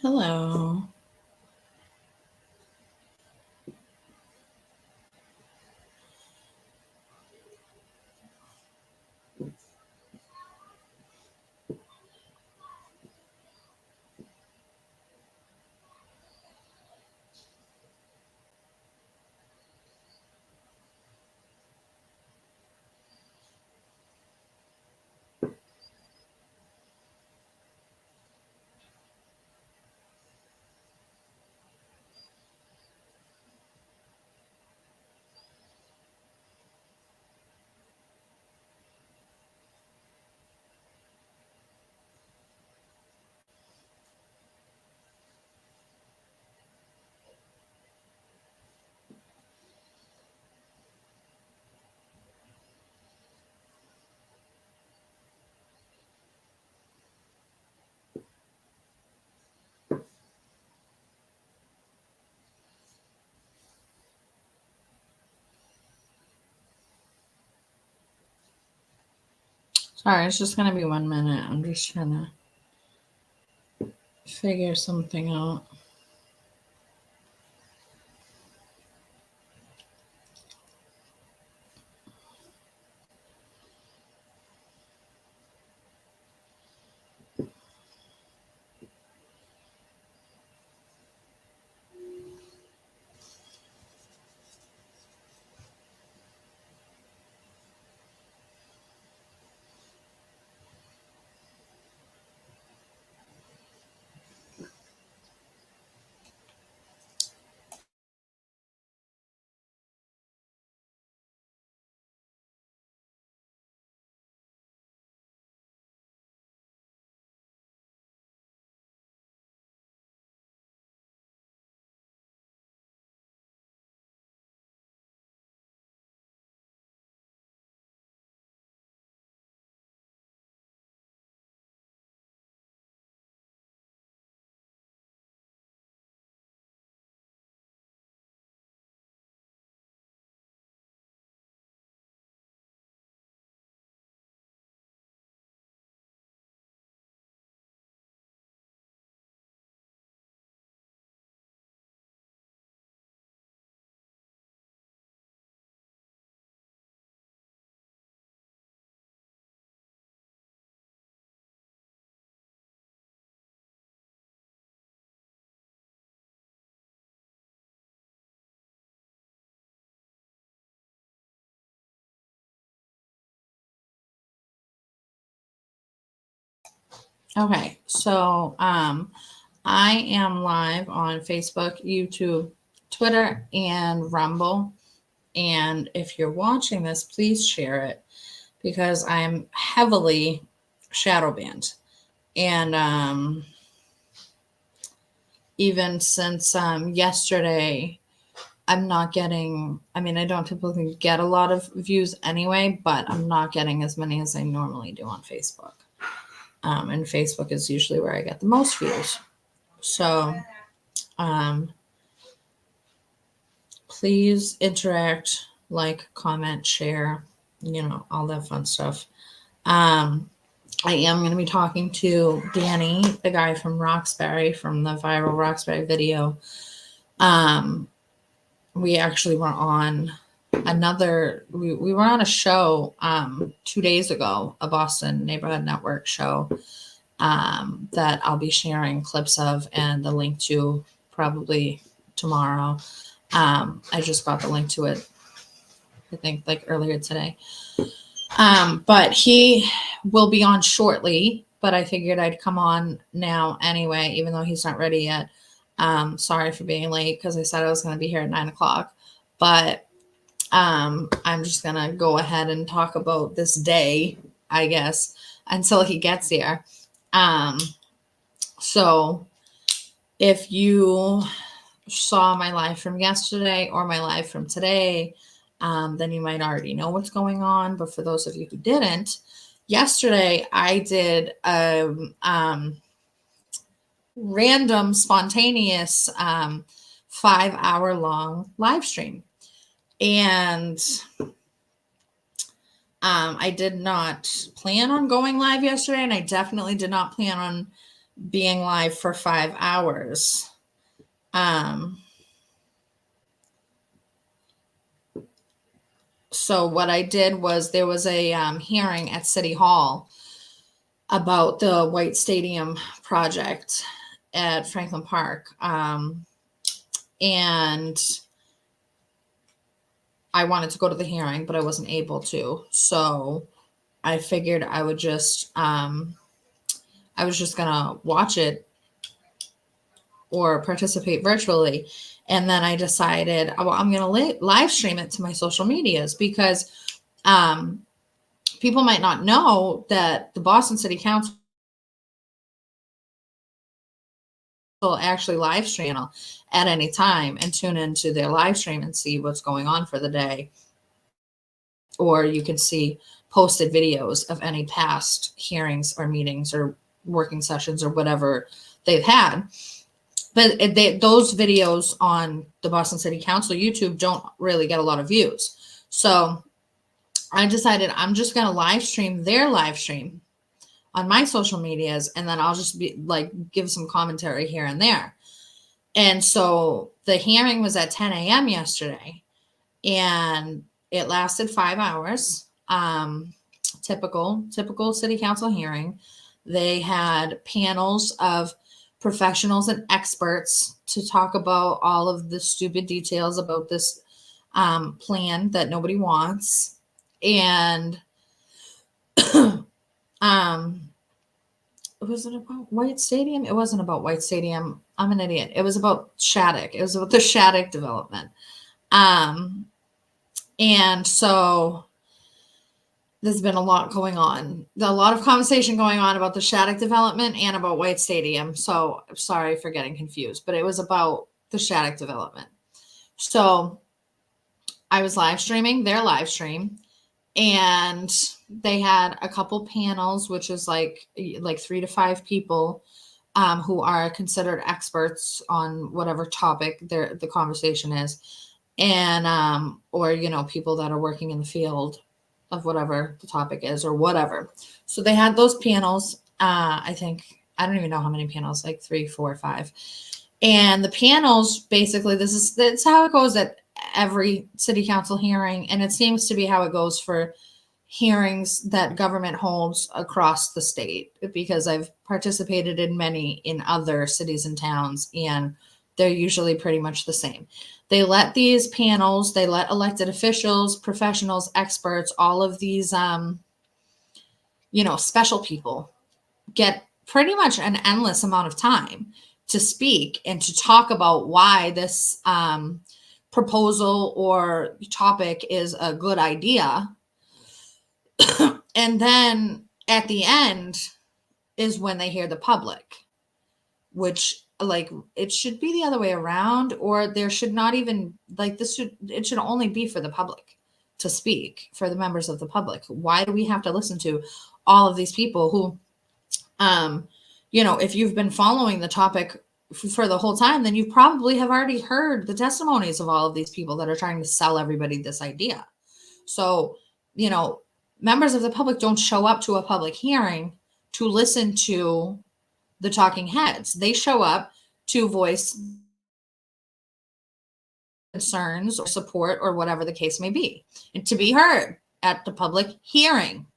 Hello. Sorry, it's just going to be 1 minute. I'm just trying to figure something out. Okay, so I am live on Facebook, YouTube, Twitter, and Rumble. And if you're watching this, please share it because I'm heavily shadow banned. And even since yesterday, I'm not getting, I don't typically get a lot of views anyway, but I'm not getting as many as I normally do on Facebook. And Facebook is usually where I get the most views. So please interact, like, comment, share, all that fun stuff. I am going to be talking to Danny, the guy from Roxbury, from the viral Roxbury video. We actually were on we were on a show 2 days ago, a Boston Neighborhood Network show that I'll be sharing clips of and the link to probably tomorrow. I just got the link to it, I think, like earlier today. But he will be on shortly, but I figured I'd come on now anyway, even though he's not ready yet. Sorry for being late because I said I was going to be here at 9:00, but I'm just going to go ahead and talk about this day, I guess, until he gets here. So if you saw my live from yesterday or my live from today, then you might already know what's going on. But for those of you who didn't, yesterday I did a random, spontaneous 5-hour long live stream. And I did not plan on going live yesterday, and I definitely did not plan on being live for 5 hours. So what I did was there was a hearing at City Hall about the White Stadium project at Franklin Park. And I wanted to go to the hearing, but I wasn't able to. So I figured I was just gonna watch it or participate virtually. And then I decided, well, I'm gonna live stream it to my social medias because people might not know that the Boston City Council actually live stream at any time and tune into their live stream and see what's going on for the day. Or you can see posted videos of any past hearings or meetings or working sessions or whatever they've had. But those videos on the Boston City Council YouTube don't really get a lot of views. So I decided I'm just going to live stream their live stream on my social medias, and then I'll just be like, give some commentary here and there. And so the hearing was at 10 a.m. yesterday, and it lasted 5 hours. Typical city council hearing. They had panels of professionals and experts to talk about all of the stupid details about this plan that nobody wants. And was it about White Stadium? It wasn't about White Stadium. I'm an idiot. It was about Shattuck. It was about the Shattuck development. And so there's been a lot going on. A lot of conversation going on about the Shattuck development and about White Stadium. So I'm sorry for getting confused, but it was about the Shattuck development. So I was live streaming their live stream, and they had a couple panels, which is like 3 to 5 people who are considered experts on whatever topic the conversation is. And or people that are working in the field of whatever the topic is or whatever. So they had those panels. I don't even know how many panels, like 3, 4, 5. And the panels, basically, that's how it goes at every city council hearing, and it seems to be how it goes for hearings that government holds across the state, because I've participated in many in other cities and towns, and they're usually pretty much the same. They let these panels, they let elected officials, professionals, experts, all of these special people get pretty much an endless amount of time to speak and to talk about why this proposal or topic is a good idea. And then at the end is when they hear the public, which it should be the other way around, or there should not even it should only be for the public to speak, for the members of the public. Why do we have to listen to all of these people who, if you've been following the topic for the whole time, then you probably have already heard the testimonies of all of these people that are trying to sell everybody this idea. So, members of the public don't show up to a public hearing to listen to the talking heads. They show up to voice concerns or support or whatever the case may be, and to be heard at the public hearing.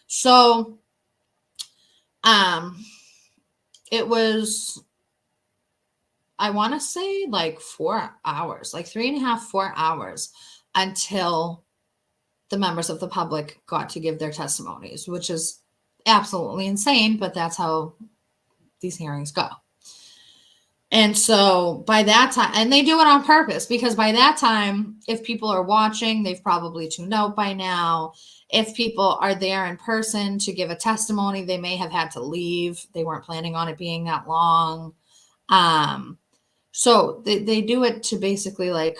So, it was, I want to say 4 hours, 3.5, 4 hours until the members of the public got to give their testimonies, which is absolutely insane, but that's how these hearings go. And so by that time, and they do it on purpose, because by that time, if people are watching, they've probably tuned out by now. If people are there in person to give a testimony, they may have had to leave. They weren't planning on it being that long. So they do it to basically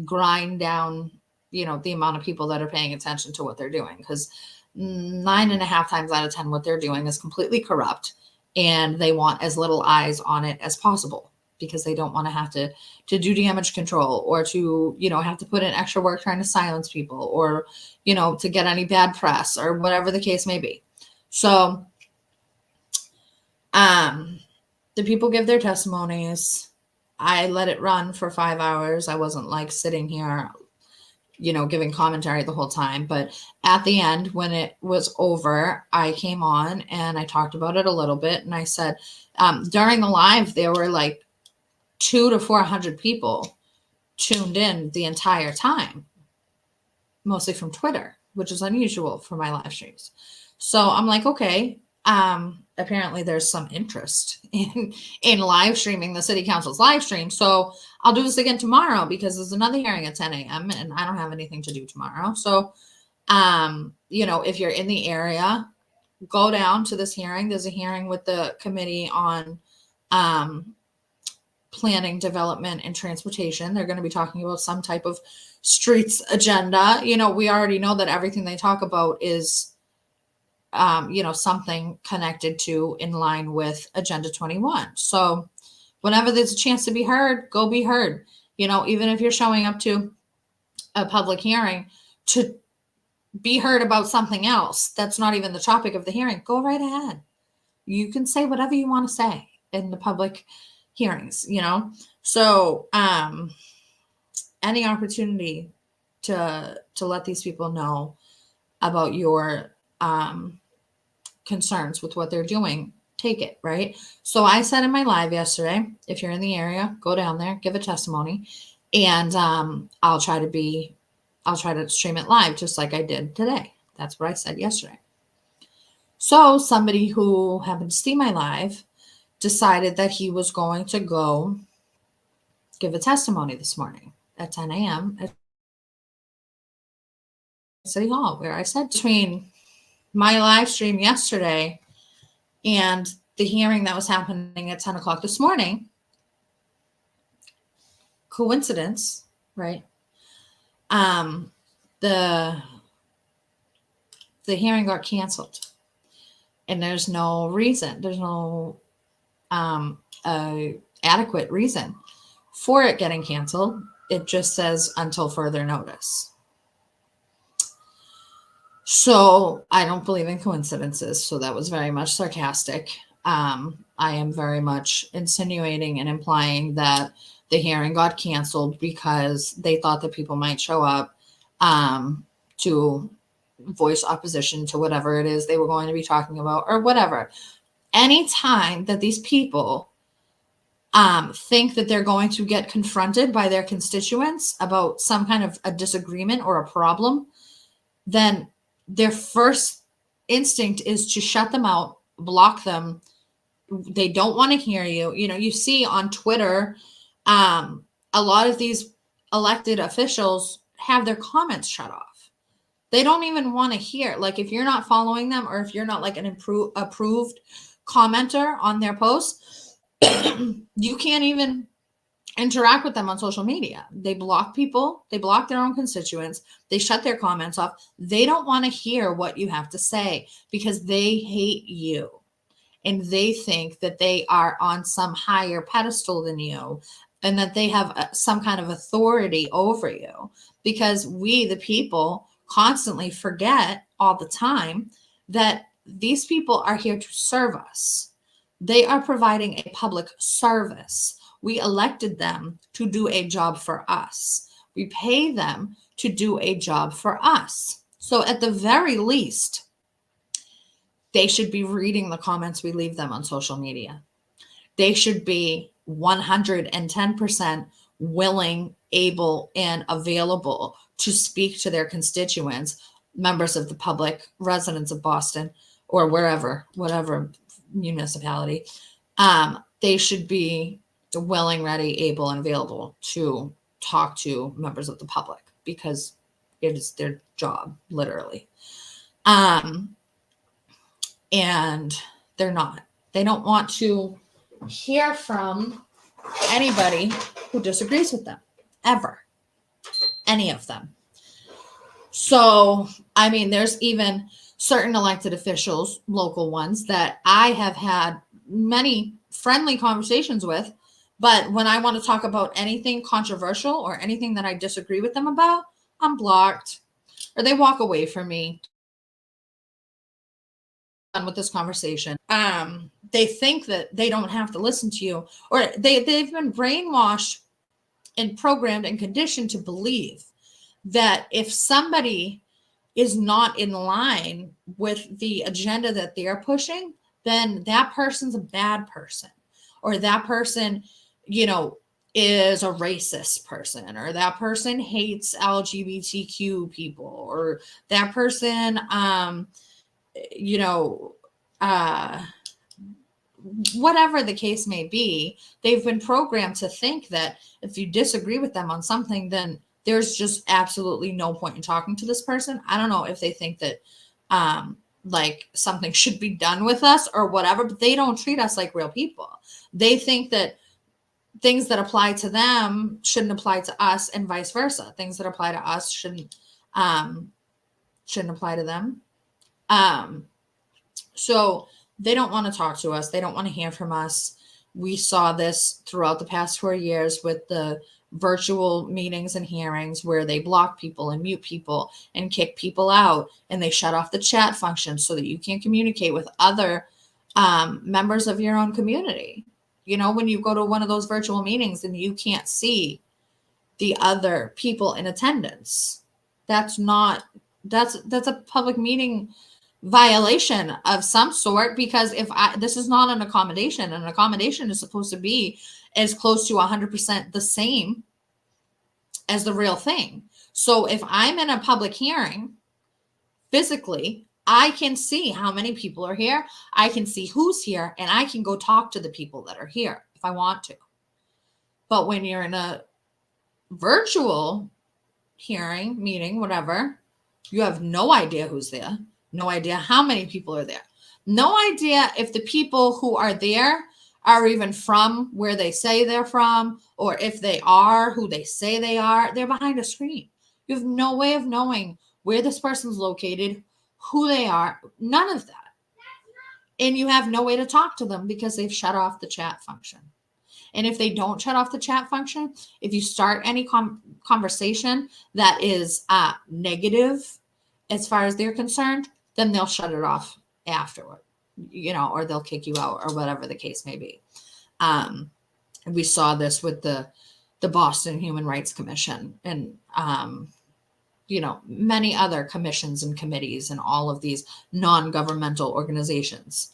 grind down, the amount of people that are paying attention to what they're doing, because 9.5 times out of 10, what they're doing is completely corrupt, and they want as little eyes on it as possible, because they don't want to have to do damage control, or to, have to put in extra work trying to silence people, or, to get any bad press or whatever the case may be. So The people give their testimonies. I let it run for 5 hours. I wasn't like sitting here, giving commentary the whole time. But at the end, when it was over, I came on and I talked about it a little bit. And I said, during the live, there were like 200 to 400 people tuned in the entire time, mostly from Twitter, which is unusual for my live streams. So I'm like, okay, apparently there's some interest in live streaming the city council's live stream. So I'll do this again tomorrow because there's another hearing at 10 a.m. and I don't have anything to do tomorrow. So, if you're in the area, go down to this hearing. There's a hearing with the committee on planning, development, and transportation. They're going to be talking about some type of streets agenda. We already know that everything they talk about is something connected to in line with Agenda 21. So whenever there's a chance to be heard, go be heard. Even if you're showing up to a public hearing to be heard about something else that's not even the topic of the hearing, go right ahead. You can say whatever you want to say in the public hearings, So any opportunity to let these people know about your concerns with what they're doing, take it, right? So I said in my live yesterday, if you're in the area, go down there, give a testimony, and I'll try to stream it live just like I did today. That's what I said yesterday. So somebody who happened to see my live decided that he was going to go give a testimony this morning at 10 a.m. at City Hall, where I said between my live stream yesterday and the hearing that was happening at 10 o'clock this morning, coincidence, right? The hearing got canceled, and there's no reason. There's no adequate reason for it getting canceled. It just says until further notice. So I don't believe in coincidences. So that was very much sarcastic. I am very much insinuating and implying that the hearing got canceled because they thought that people might show up to voice opposition to whatever it is they were going to be talking about or whatever. Anytime that these people think that they're going to get confronted by their constituents about some kind of a disagreement or a problem, then their first instinct is to shut them out, block them. They don't want to hear you. You see on Twitter, a lot of these elected officials have their comments shut off. They don't even want to hear. Like if you're not following them or if you're not like an approved commenter on their posts, you can't even interact with them on social media. They block people. They block their own constituents. They shut their comments off. They don't want to hear what you have to say because they hate you. And they think that they are on some higher pedestal than you and that they have some kind of authority over you, because we, the people, constantly forget all the time that these people are here to serve us. They are providing a public service. We elected them to do a job for us. We pay them to do a job for us. So at the very least, they should be reading the comments we leave them on social media. They should be 110% willing, able, and available to speak to their constituents, members of the public, residents of Boston, or wherever, whatever municipality. They should be willing, ready, able, and available to talk to members of the public because it is their job, literally. And they're not. They don't want to hear from anybody who disagrees with them, ever. Any of them. So, there's even certain elected officials, local ones, that I have had many friendly conversations with, but when I want to talk about anything controversial or anything that I disagree with them about, I'm blocked, or they walk away from me. Done with this conversation. they think that they don't have to listen to you, or they've been brainwashed and programmed and conditioned to believe that if somebody is not in line with the agenda that they're pushing, then that person's a bad person, or that person, is a racist person, or that person hates LGBTQ people, or that person, whatever the case may be, they've been programmed to think that if you disagree with them on something, then there's just absolutely no point in talking to this person. I don't know if they think that like something should be done with us or whatever, but they don't treat us like real people. They think that things that apply to them shouldn't apply to us, and vice versa. Things that apply to us shouldn't apply to them. So they don't want to talk to us. They don't want to hear from us. We saw this throughout the past 4 years with the virtual meetings and hearings where they block people and mute people and kick people out, and they shut off the chat function so that you can't communicate with other members of your own community. When you go to one of those virtual meetings and you can't see the other people in attendance, that's a public meeting violation of some sort, because this is not an accommodation is supposed to be as close to 100% the same as the real thing. So if I'm in a public hearing physically, I can see how many people are here, I can see who's here, and I can go talk to the people that are here if I want to. But when you're in a virtual hearing, meeting, whatever, you have no idea who's there. No idea how many people are there. No idea if the people who are there are even from where they say they're from, or if they are who they say they are. They're behind a screen. You have no way of knowing where this person's located, who they are, none of that. And you have no way to talk to them because they've shut off the chat function. And if they don't shut off the chat function, if you start any conversation that is negative as far as they're concerned, then they'll shut it off afterward, or they'll kick you out, or whatever the case may be. We saw this with the Boston Human Rights Commission, and many other commissions and committees and all of these non-governmental organizations.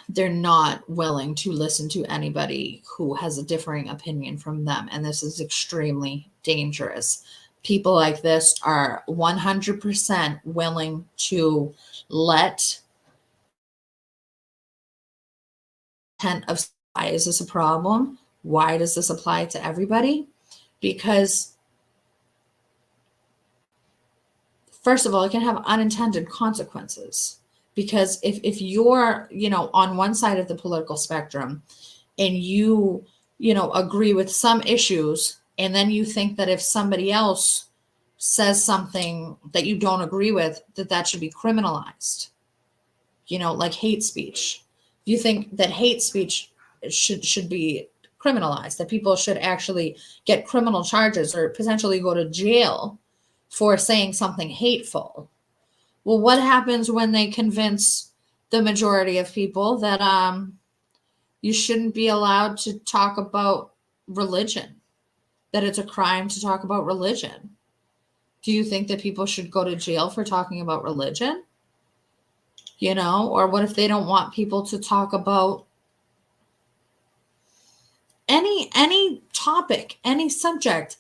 They're not willing to listen to anybody who has a differing opinion from them, and this is extremely dangerous. People like this are 100% willing to let intent of why is this a problem? Why does this apply to everybody? Because first of all, it can have unintended consequences. Because if you're, on one side of the political spectrum and you agree with some issues, and then you think that if somebody else says something that you don't agree with, that should be criminalized, like hate speech. You think that hate speech should be criminalized, that people should actually get criminal charges or potentially go to jail for saying something hateful. Well, what happens when they convince the majority of people that you shouldn't be allowed to talk about religion, that it's a crime to talk about religion? Do you think that people should go to jail for talking about religion? Or what if they don't want people to talk about any topic, any subject?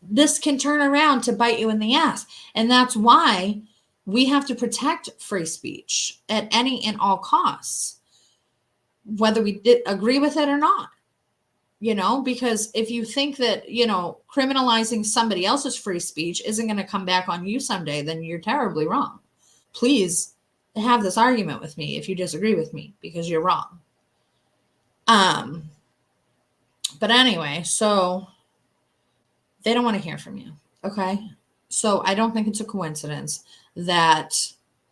This can turn around to bite you in the ass. And that's why we have to protect free speech at any and all costs, whether we agree with it or not. Because if you think that, criminalizing somebody else's free speech isn't going to come back on you someday, then you're terribly wrong. Please have this argument with me if you disagree with me, because you're wrong. But anyway, so they don't want to hear from you. Okay. So I don't think it's a coincidence that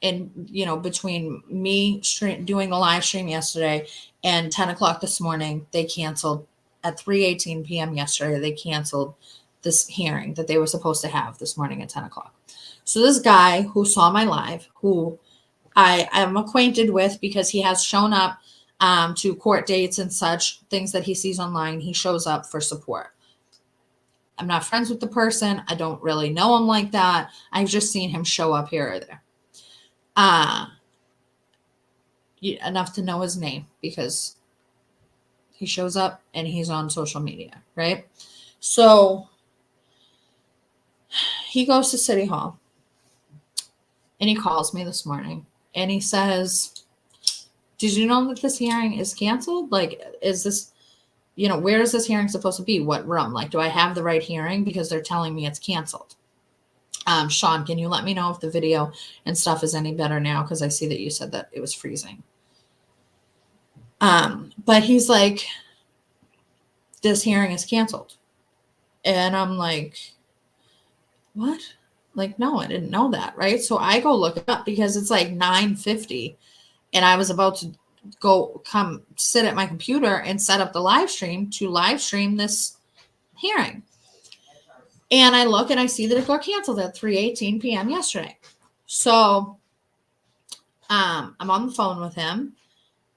between me doing the live stream yesterday and 10 o'clock this morning, they canceled at 3:18 p.m. yesterday. They canceled this hearing that they were supposed to have this morning at 10 o'clock. So this guy who saw my live, who I am acquainted with because he has shown up to court dates and such things that he sees online. He shows up for support. I'm not friends with the person. I don't really know him like that. I've just seen him show up here or there. Enough to know his name because he shows up and he's on social media, right? So he goes to City Hall and he calls me this morning and he says, did you know that this hearing is canceled? Like, is this, where is this hearing supposed to be? What room? Like, do I have the right hearing? Because they're telling me it's canceled. Sean, can you let me know if the video and stuff is any better now? Because I see that you said that it was freezing. But he's like, this hearing is canceled. And I'm like, what? Like, no, I didn't know that, right? So I go look it up because it's like 9:50 and I was about to come sit at my computer and set up the live stream to live stream this hearing. And I look and I see that it got canceled at 3:18 p.m. yesterday. So I'm on the phone with him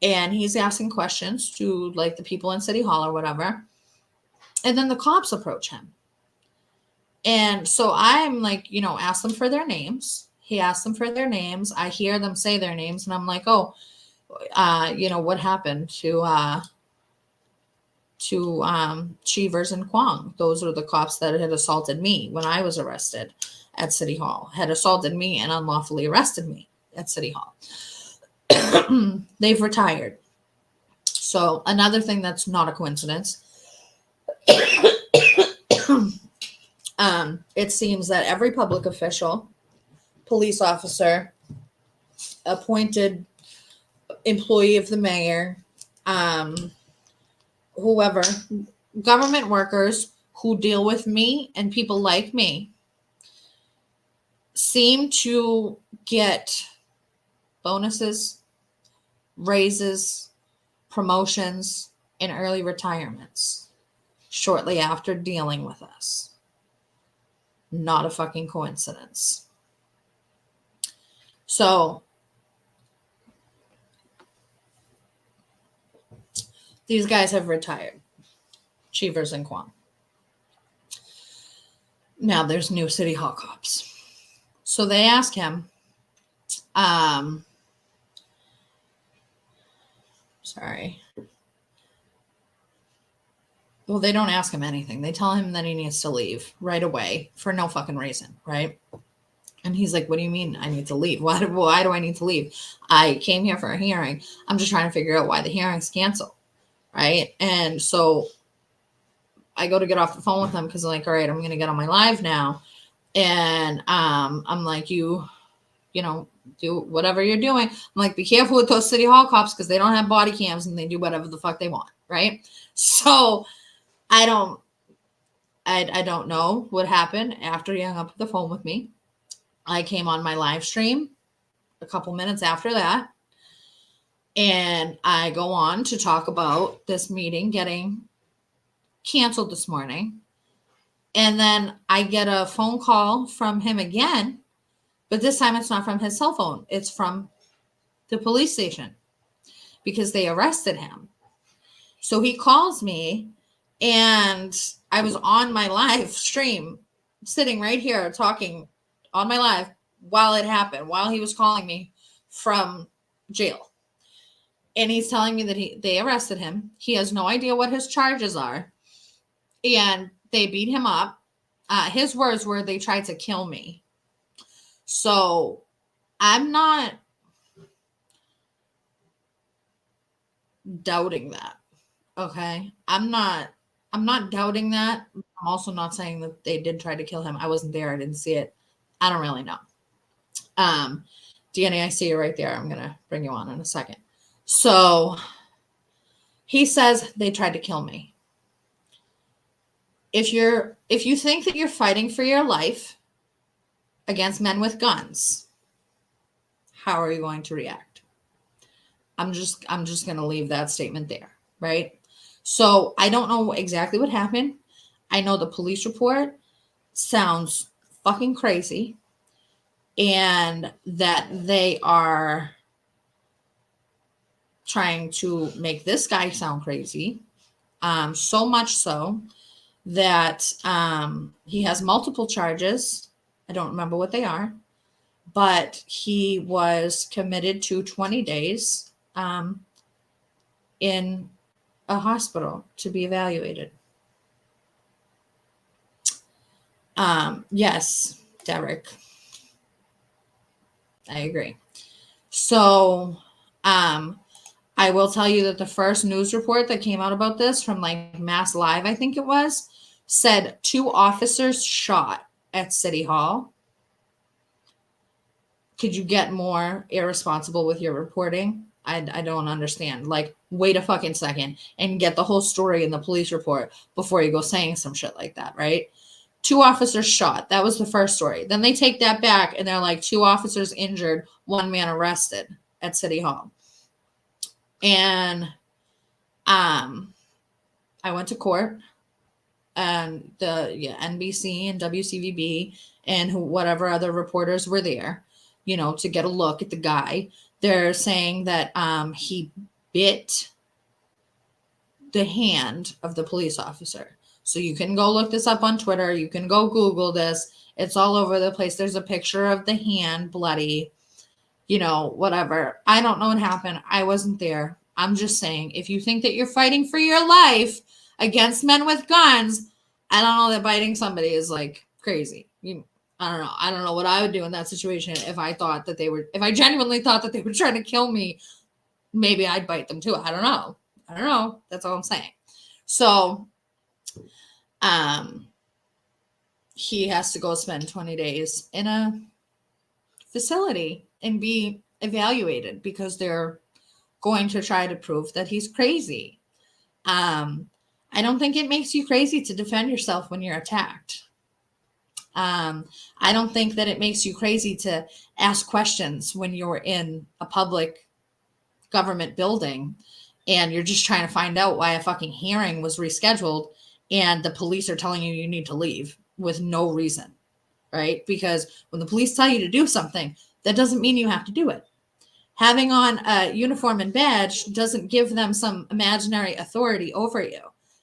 and he's asking questions to like the people in City Hall or whatever. And then the cops approach him. And so I'm like, ask them for their names. He asks them for their names. I hear them say their names and I'm like, oh, what happened to Cheevers and Kwong? Those were the cops that had assaulted me when I was arrested at City Hall, had assaulted me and unlawfully arrested me at City Hall. They've retired. So another thing that's not a coincidence. It seems that every public official, police officer, appointed employee of the mayor, whoever, government workers who deal with me and people like me seem to get bonuses, raises, promotions, and early retirements shortly after dealing with us. Not a fucking coincidence. So these guys have retired. Cheevers and Kwong. Now there's new City Hall cops. So they ask him, sorry. Well, they don't ask him anything. They tell him that he needs to leave right away for no fucking reason, right? And he's like, what do you mean I need to leave? Why do I need to leave? I came here for a hearing. I'm just trying to figure out why the hearing's canceled, right? And so I go to get off the phone with him because I'm like, all right, I'm going to get on my live now. And I'm like, you do whatever you're doing. I'm like, be careful with those City Hall cops because they don't have body cams and they do whatever the fuck they want, right? So I don't know what happened after he hung up the phone with me. I came on my live stream a couple minutes after that. And I go on to talk about this meeting getting canceled this morning. And then I get a phone call from him again, but this time it's not from his cell phone. It's from the police station because they arrested him. So he calls me and I was on my live stream sitting right here talking on my live while it happened, while he was calling me from jail. And he's telling me that they arrested him. He has no idea what his charges are. And they beat him up. His words were, they tried to kill me. So I'm not doubting that. Okay. I'm not doubting that. I'm also not saying that they did try to kill him. I wasn't there. I didn't see it. I don't really know. Danny, I see you right there. I'm going to bring you on in a second. So he says they tried to kill me. If you think that you're fighting for your life against men with guns, how are you going to react? I'm just going to leave that statement there, right? So I don't know exactly what happened. I know the police report sounds fucking crazy. and that they are trying to make this guy sound crazy. So much so that he has multiple charges. I don't remember what they are, but he was committed to 20 days in a hospital to be evaluated. Yes, Derek. I agree. So, I will tell you that the first news report that came out about this from like Mass Live, I think it was, said 2 officers shot at City Hall. Could you get more irresponsible with your reporting? I don't understand. Like, wait a fucking second and get the whole story in the police report before you go saying some shit like that, right? 2 officers shot. That was the first story. Then they take that back and they're like 2 officers injured, 1 man arrested at City Hall. And I went to court, and the NBC and WCVB and whatever other reporters were there, to get a look at the guy. They're saying that he bit the hand of the police officer. So you can go look this up on Twitter. You can go Google this. It's all over the place. There's a picture of the hand bloody, whatever. I don't know what happened. I wasn't there. I'm just saying, if you think that you're fighting for your life against men with guns, I don't know that biting somebody is like crazy. I don't know. I don't know what I would do in that situation if I genuinely thought that they were trying to kill me. Maybe I'd bite them too. I don't know. That's all I'm saying. So, he has to go spend 20 days in a facility and be evaluated because they're going to try to prove that he's crazy. I don't think it makes you crazy to defend yourself when you're attacked. I don't think that it makes you crazy to ask questions when you're in a public government building and you're just trying to find out why a fucking hearing was rescheduled and the police are telling you need to leave with no reason, right? Because when the police tell you to do something, that doesn't mean you have to do it. Having on a uniform and badge doesn't give them some imaginary authority over you.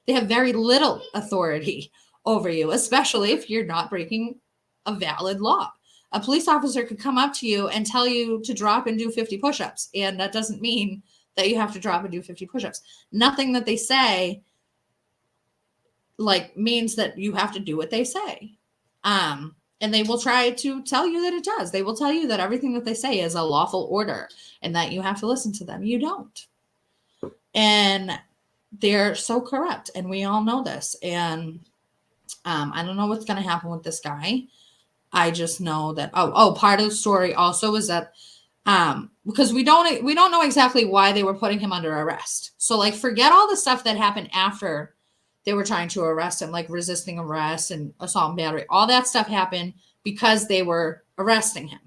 They have very little authority over you, especially if you're not breaking a valid law. A police officer could come up to you and tell you to drop and do 50 push-ups, and that doesn't mean that you have to drop and do 50 push-ups. Nothing that they say means that you have to do what they say. And they will try to tell you that it does. They will tell you that everything that they say is a lawful order and that you have to listen to them. You don't. And they're so corrupt. And we all know this. And I don't know what's going to happen with this guy. I just know that, part of the story also is that because we don't know exactly why they were putting him under arrest. So forget all the stuff that happened after they were trying to arrest him, like resisting arrest and assault and battery. All that stuff happened because they were arresting him.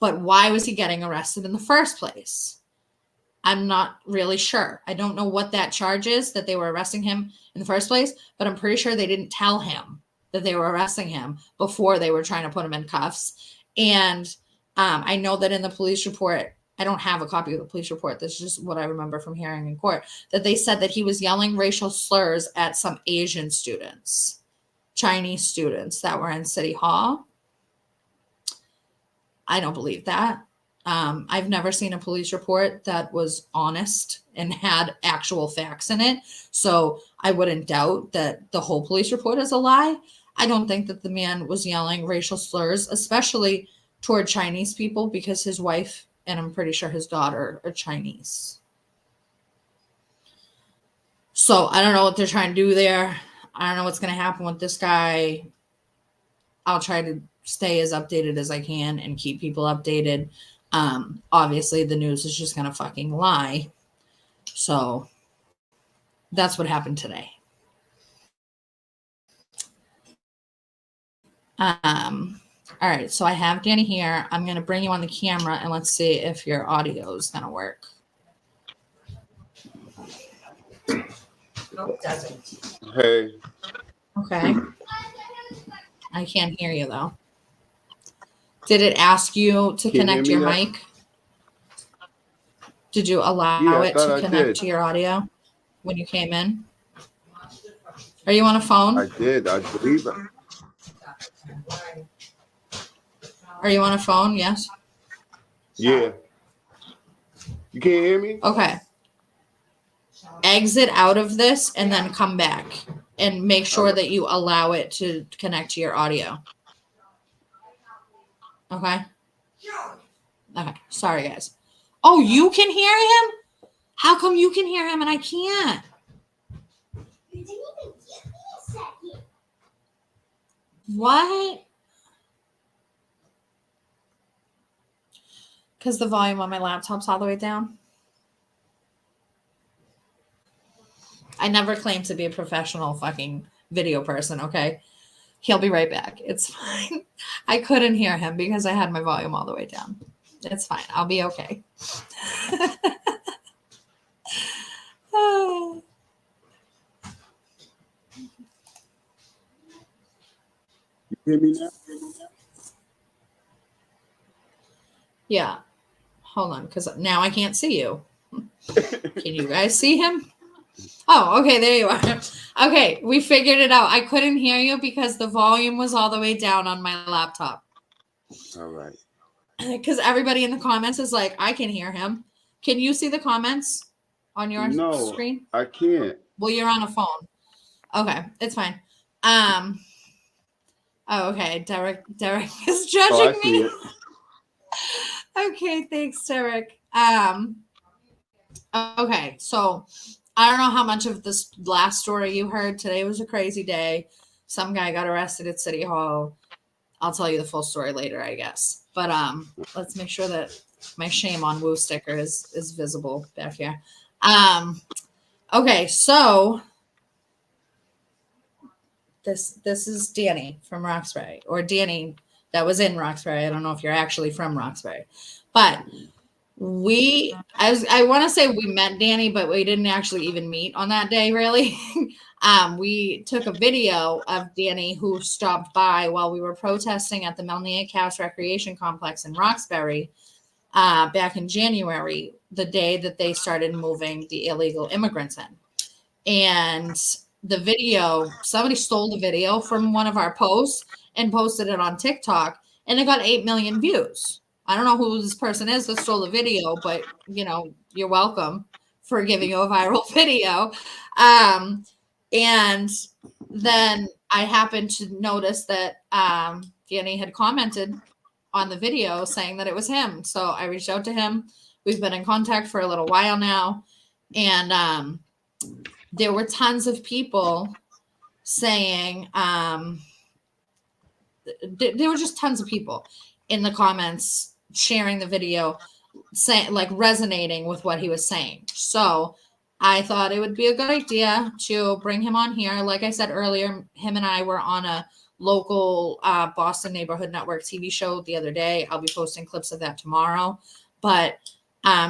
But why was he getting arrested in the first place? I'm not really sure. I don't know what that charge is that they were arresting him in the first place, but I'm pretty sure they didn't tell him that they were arresting him before they were trying to put him in cuffs. And I know that in the police report, I don't have a copy of the police report. This is just what I remember from hearing in court, that they said that he was yelling racial slurs at some Asian students, Chinese students that were in City Hall. I don't believe that. I've never seen a police report that was honest and had actual facts in it. So I wouldn't doubt that the whole police report is a lie. I don't think that the man was yelling racial slurs, especially toward Chinese people, because his wife and I'm pretty sure his daughter are Chinese. So I don't know what they're trying to do there. I don't know what's going to happen with this guy. I'll try to stay as updated as I can and keep people updated. Obviously, the news is just going to fucking lie. So that's what happened today. All right, so I have Danny here. I'm going to bring you on the camera and let's see if your audio is going to work. No, it doesn't. Hey. Okay. I can't hear you though. Did it ask you to Can you hear connect me your now? mic? Did you allow Yeah, I it to thought I connect to did. your audio when you came in? Are you on a phone? I did. I believe. Are you on a phone? Yes. Yeah. You can't hear me? Okay. Exit out of this and then come back and make All sure right. that you allow it to connect to your audio. Okay. Okay. Sorry, guys. Oh, you can hear him? How come you can hear him and I can't? You didn't even give me a second. What? Because the volume on my laptop's all the way down. I never claimed to be a professional fucking video person, okay? He'll be right back. It's fine. I couldn't hear him because I had my volume all the way down. It's fine. I'll be okay. You hear me now? Yeah. Hold on, because now I can't see you. Can you guys see him? Oh, okay, there you are. Okay, we figured it out. I couldn't hear you because the volume was all the way down on my laptop. All right. Because everybody in the comments is like, I can hear him. Can you see the comments on your No, screen? I can't. Well, you're on a phone. Okay, it's fine. Um. Oh, okay. Derek is Oh, I judging see me. it. Okay, thanks, Derek. Okay, so I don't know how much of this last story you heard. Today was a crazy day. Some guy got arrested at City Hall. I'll tell you the full story later, I guess. But let's make sure that my shame on Woo sticker is visible back here. Okay, so this is Danny from Roxbury, or Danny that was in Roxbury. I don't know if you're actually from Roxbury, but I want to say we met Danny, but we didn't actually even meet on that day, really. We took a video of Danny who stopped by while we were protesting at the Melnia Cass Recreation Complex in Roxbury back in January, the day that they started moving the illegal immigrants in. And the video, somebody stole the video from one of our posts and posted it on TikTok, and it got 8 million views. I don't know who this person is that stole the video, but you're welcome for giving you a viral video. And then I happened to notice that Danny had commented on the video saying that it was him. So I reached out to him. We've been in contact for a little while now. And there were tons of people saying, there were just tons of people in the comments sharing the video, saying, like, resonating with what he was saying. So I thought it would be a good idea to bring him on here. Like I said earlier, him and I were on a local Boston Neighborhood Network TV show the other day. I'll be posting clips of that tomorrow. But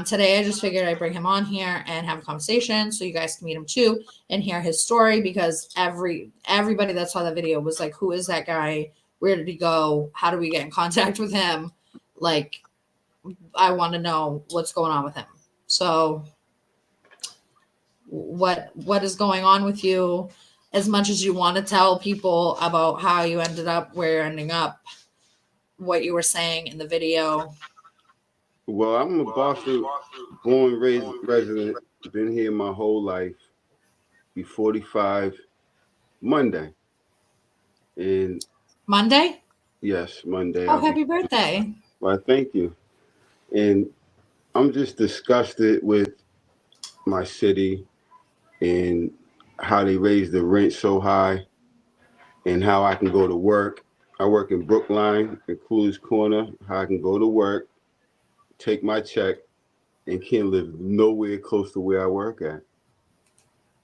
today I just figured I'd bring him on here and have a conversation so you guys can meet him too and hear his story, because everybody that saw the video was like, who is that guy? Where did he go? How do we get in contact with him? Like, I want to know what's going on with him. So what is going on with you? As much as you want to tell people about how you ended up where you're ending up, what you were saying in the video. Well, I'm a Boston born raised resident. Been here my whole life. Be 45 Monday. And Monday? yes, Monday Oh, I'll be. happy birthday. Well, thank you. And I'm just disgusted with my city and how they raise the rent so high and how I can go to work. I work in Brookline in Coolidge Corner, how I can go to work, take my check, and can't live nowhere close to where I work at.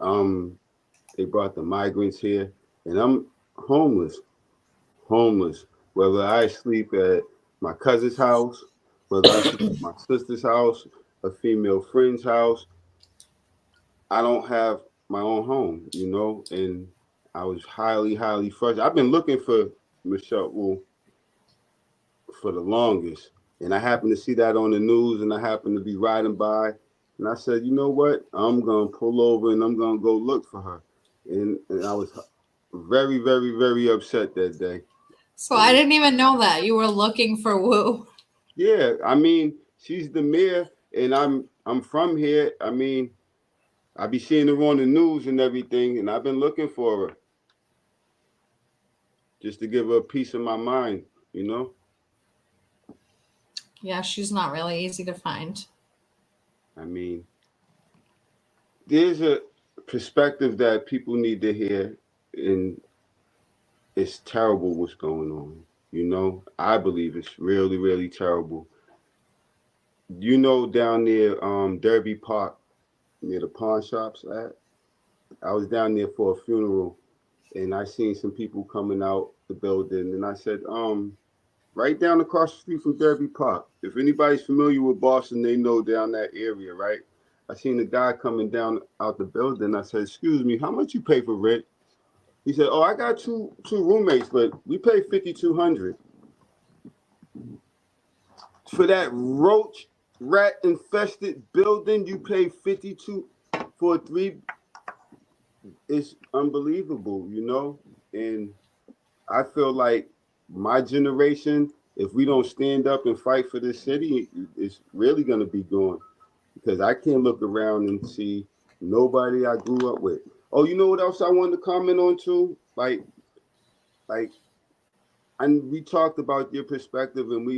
Um, they brought the migrants here, and I'm homeless, homeless. Whether I sleep at my cousin's house, whether I sleep at my sister's house, a female friend's house, I don't have my own home, and I was highly, highly frustrated. I've been looking for Michelle, well, for the longest. And I happened to see that on the news, and I happened to be riding by, and I said, you know what? I'm gonna pull over and I'm gonna go look for her. And I was very, very, very upset that day. So I And didn't even know that you were looking for Woo. yeah, I mean, she's the mayor, and I'm from here. I mean, I be seeing her on the news and everything, and I've been looking for her just to give her a piece of my mind, you know? Yeah, she's not really easy to find. I mean, there's a perspective that people need to hear, and it's terrible what's going on. You know, I believe it's really, really terrible. You know, down near Derby Park, near the pawn shops at, I was down there for a funeral, and I seen some people coming out the building, and I said, right down across the street from Derby Park. If anybody's familiar with Boston, they know down that area, right? I seen a guy coming down out the building. I said, "Excuse me, how much you pay for rent?" He said, "Oh, I got two roommates, but we pay 5,200 for that roach rat infested building. You pay 52 for a three. It's unbelievable, you know." And I feel like my generation, if we don't stand up and fight for this city, it's really going to be gone, because I can't look around and see nobody I grew up with. Oh, you know what else I wanted to comment on too? Like, and we talked about your perspective, and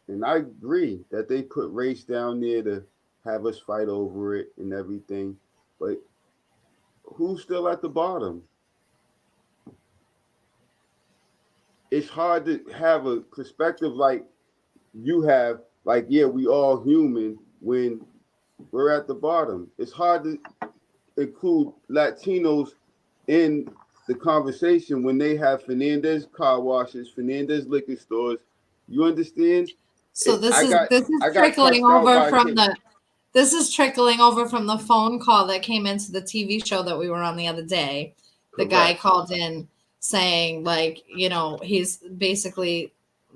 and I agree that they put race down there to have us fight over it and everything. But who's still at the bottom? It's hard to have a perspective like you have, like, yeah, we all human when we're at the bottom. It's hard to include Latinos in the conversation when they have Fernandez car washes, Fernandez liquor stores. You understand? So this I is got this is I got trickling cussed out over by a from kid. the this is trickling over from the phone call that came into the TV show that we were on the other day. The guy Correct. called in saying, like, he's basically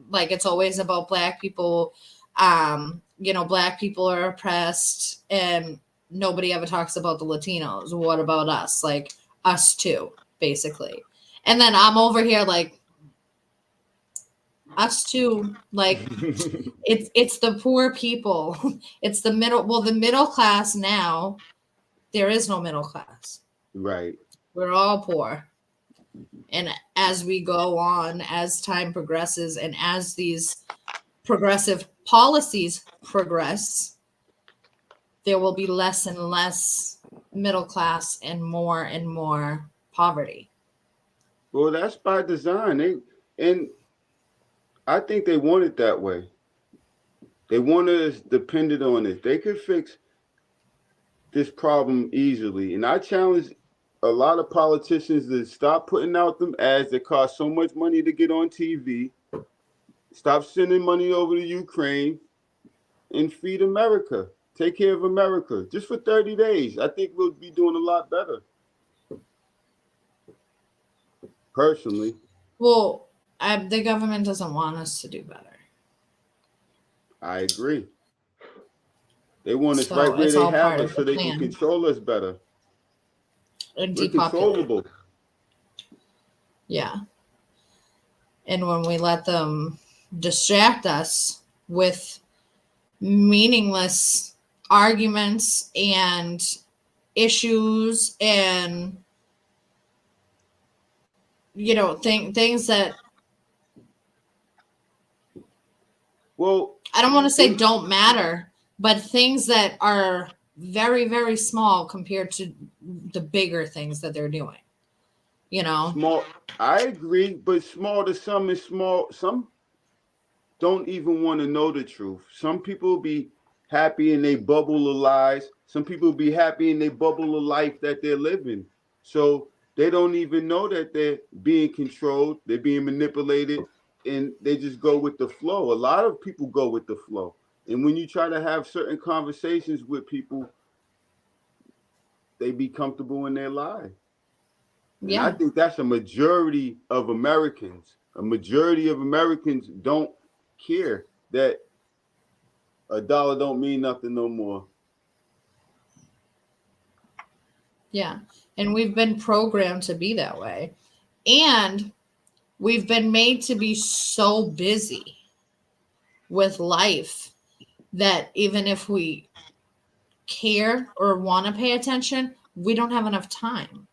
like, it's always about black people. Black people are oppressed and nobody ever talks about the Latinos. What about us? Like, us too, basically. And then I'm over here like, us too. Like, it's the poor people. It's the middle class now. There is no middle class. Right. We're all poor. And as we go on, as time progresses, and as these progressive policies progress, there will be less and less middle class and more poverty. Well, that's by design. And I think they want it that way. They want us dependent on it. They could fix this problem easily. And I challenge a lot of politicians to stop putting out them ads that cost so much money to get on TV. Stop sending money over to Ukraine and feed America. Take care of America just for 30 days. I think we'll be doing a lot better. Personally, Well, the government doesn't want us to do better. I agree. They want us right So where it's they all have part us of the so they can plan control us better. and We're depopulate. controllable. Yeah. And when we let them distract us with meaningless arguments and issues and things that Well, I don't want to say it, don't matter, but things that are very, very small compared to the bigger things that they're doing. You know? small. I agree, but small to some is small. Some don't even want to know the truth. Some people be happy in they bubble of lies. Some people be happy in they bubble of life that they're living. So they don't even know that they're being controlled, they're being manipulated, and they just go with the flow. A lot of people go with the flow. And when you try to have certain conversations with people, they be comfortable in their lie. And I Yeah. think that's a majority of Americans. A majority of Americans don't care that a dollar don't mean nothing no more. Yeah. And we've been programmed to be that way. And we've been made to be so busy with life that even if we care or want to pay attention, we don't have enough time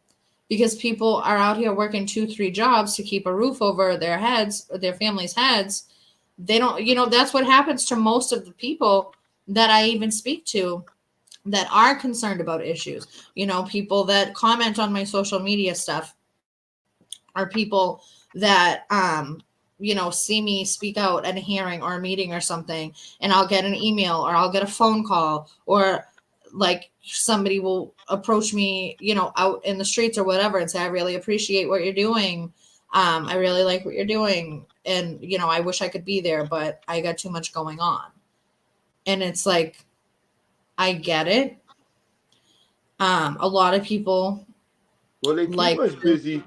because people are out here working 2, 3 jobs to keep a roof over their heads, their families' heads. They don't, that's what happens to most of the people that I even speak to that are concerned about issues. People that comment on my social media stuff are people that see me speak out at a hearing or a meeting or something, and I'll get an email or I'll get a phone call, or like somebody will approach me, out in the streets or whatever, and say, I really appreciate what you're doing. I really like what you're doing. And, I wish I could be there, but I got too much going on. And it's like, I get it. A lot of people Well, they keep like us to, busy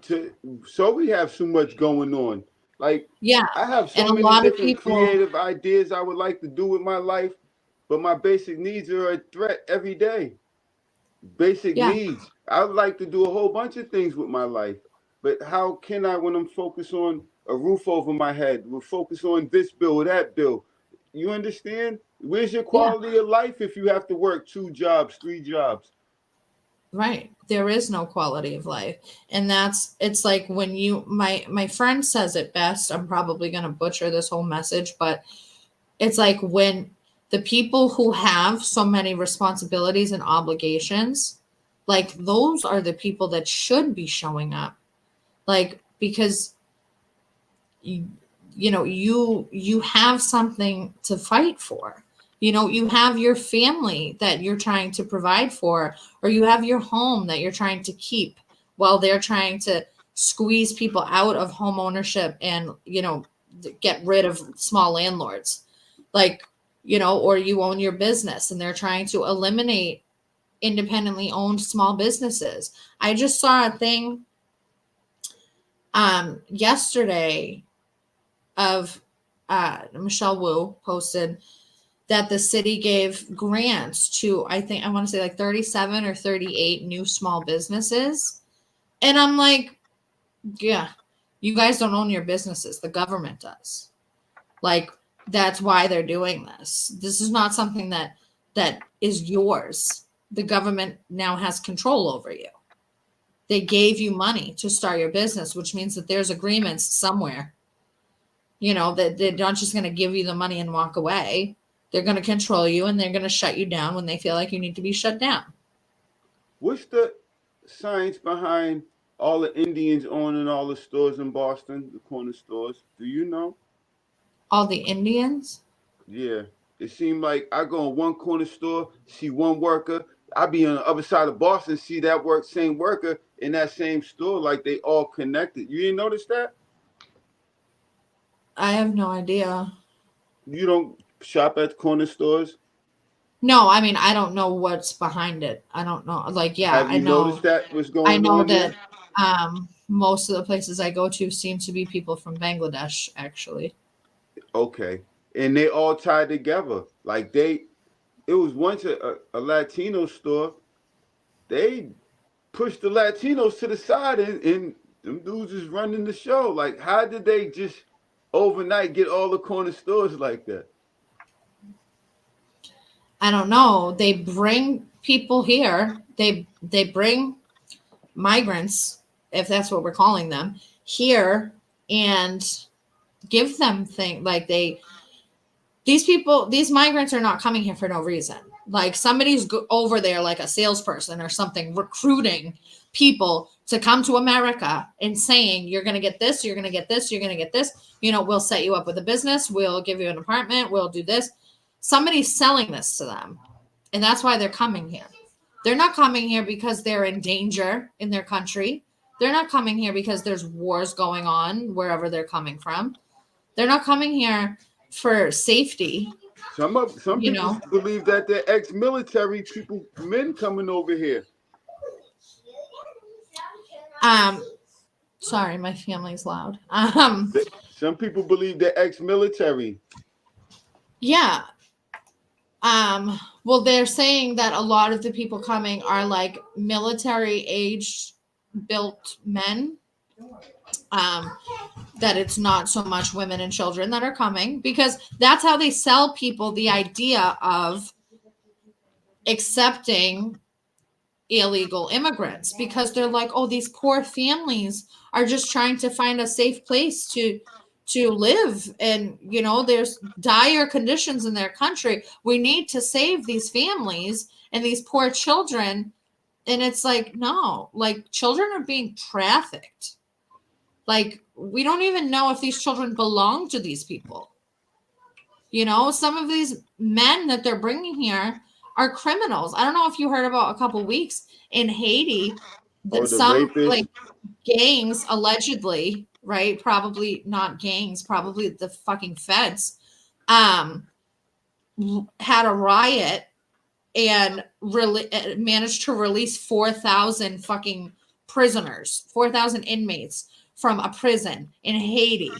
so we have so much going on. Like yeah. I have so And a many lot of different people, creative ideas I would like to do with my life, but my basic needs are a threat every day. Basic yeah, needs. I would like to do a whole bunch of things with my life, but how can I when I'm focused on a roof over my head? We're focused on this bill or that bill. You understand? Where's your yeah. quality of life if you have to work 2 jobs, 3 jobs? Right. There is no quality of life. And it's like when my friend says it best. I'm probably going to butcher this whole message, but it's like when the people who have so many responsibilities and obligations, like those are the people that should be showing up. Like, because you, you have something to fight for. You have your family that you're trying to provide for, or you have your home that you're trying to keep while they're trying to squeeze people out of home ownership and get rid of small landlords, like, or you own your business and they're trying to eliminate independently owned small businesses. I just saw a thing yesterday of Michelle Wu posted that the city gave grants to, I want to say like 37 or 38 new small businesses. And I'm like, yeah, you guys don't own your businesses. The government does. Like, that's why they're doing this. This is not something that is yours. The government now has control over you. They gave you money to start your business, which means that there's agreements somewhere, that they're not just going to give you the money and walk away. They're going to control you and they're going to shut you down when they feel like you need to be shut down. What's the science behind all the Indians owning all the stores in Boston, the corner stores? Do you know? All the Indians? Yeah. It seemed like I go in one corner store, see one worker. I be on the other side of Boston, see that same worker in that same store, like they all connected. You didn't notice that? I have no idea. You don't shop at corner stores? No, I mean, I don't know what's behind it. I don't know. Like, yeah, Have you noticed that what's I going know on that there? most of the places I go to seem to be people from Bangladesh, actually. Okay. And they all tied together. Like it was once a Latino store. They pushed the Latinos to the side and them dudes is running the show. Like, how did they just overnight get all the corner stores like that? I don't know. They bring people here. They bring migrants, if that's what we're calling them, here and give them things like these migrants are not coming here for no reason. Like somebody's over there, like a salesperson or something, recruiting people to come to America and saying, you're going to get this, you're going to get this, you're going to get this. We'll set you up with a business. We'll give you an apartment. We'll do this. Somebody's selling this to them. And that's why they're coming here. They're not coming here because they're in danger in their country. They're not coming here because there's wars going on wherever they're coming from. They're not coming here for safety. Some you people know believe that they're ex-military people, men coming over here. um sorry, my family's loud. Some people believe they're ex-military. Yeah. Well, they're saying that a lot of the people coming are like military age built men. Um, that it's not so much women and children that are coming, because that's how they sell people the idea of accepting illegal immigrants, because they're like, oh, these poor families are just trying to find a safe place to live, and there's dire conditions in their country. We need to save these families and these poor children. And it's like, no, like, children are being trafficked. Like, we don't even know if these children belong to these people. Some of these men that they're bringing here are criminals. I don't know if you heard about a couple weeks in Haiti that Or the some rapist. like gangs allegedly, right? Probably not gangs, probably the fucking feds, um, had a riot and managed to release 4,000 fucking prisoners, 4,000 inmates from a prison in Haiti.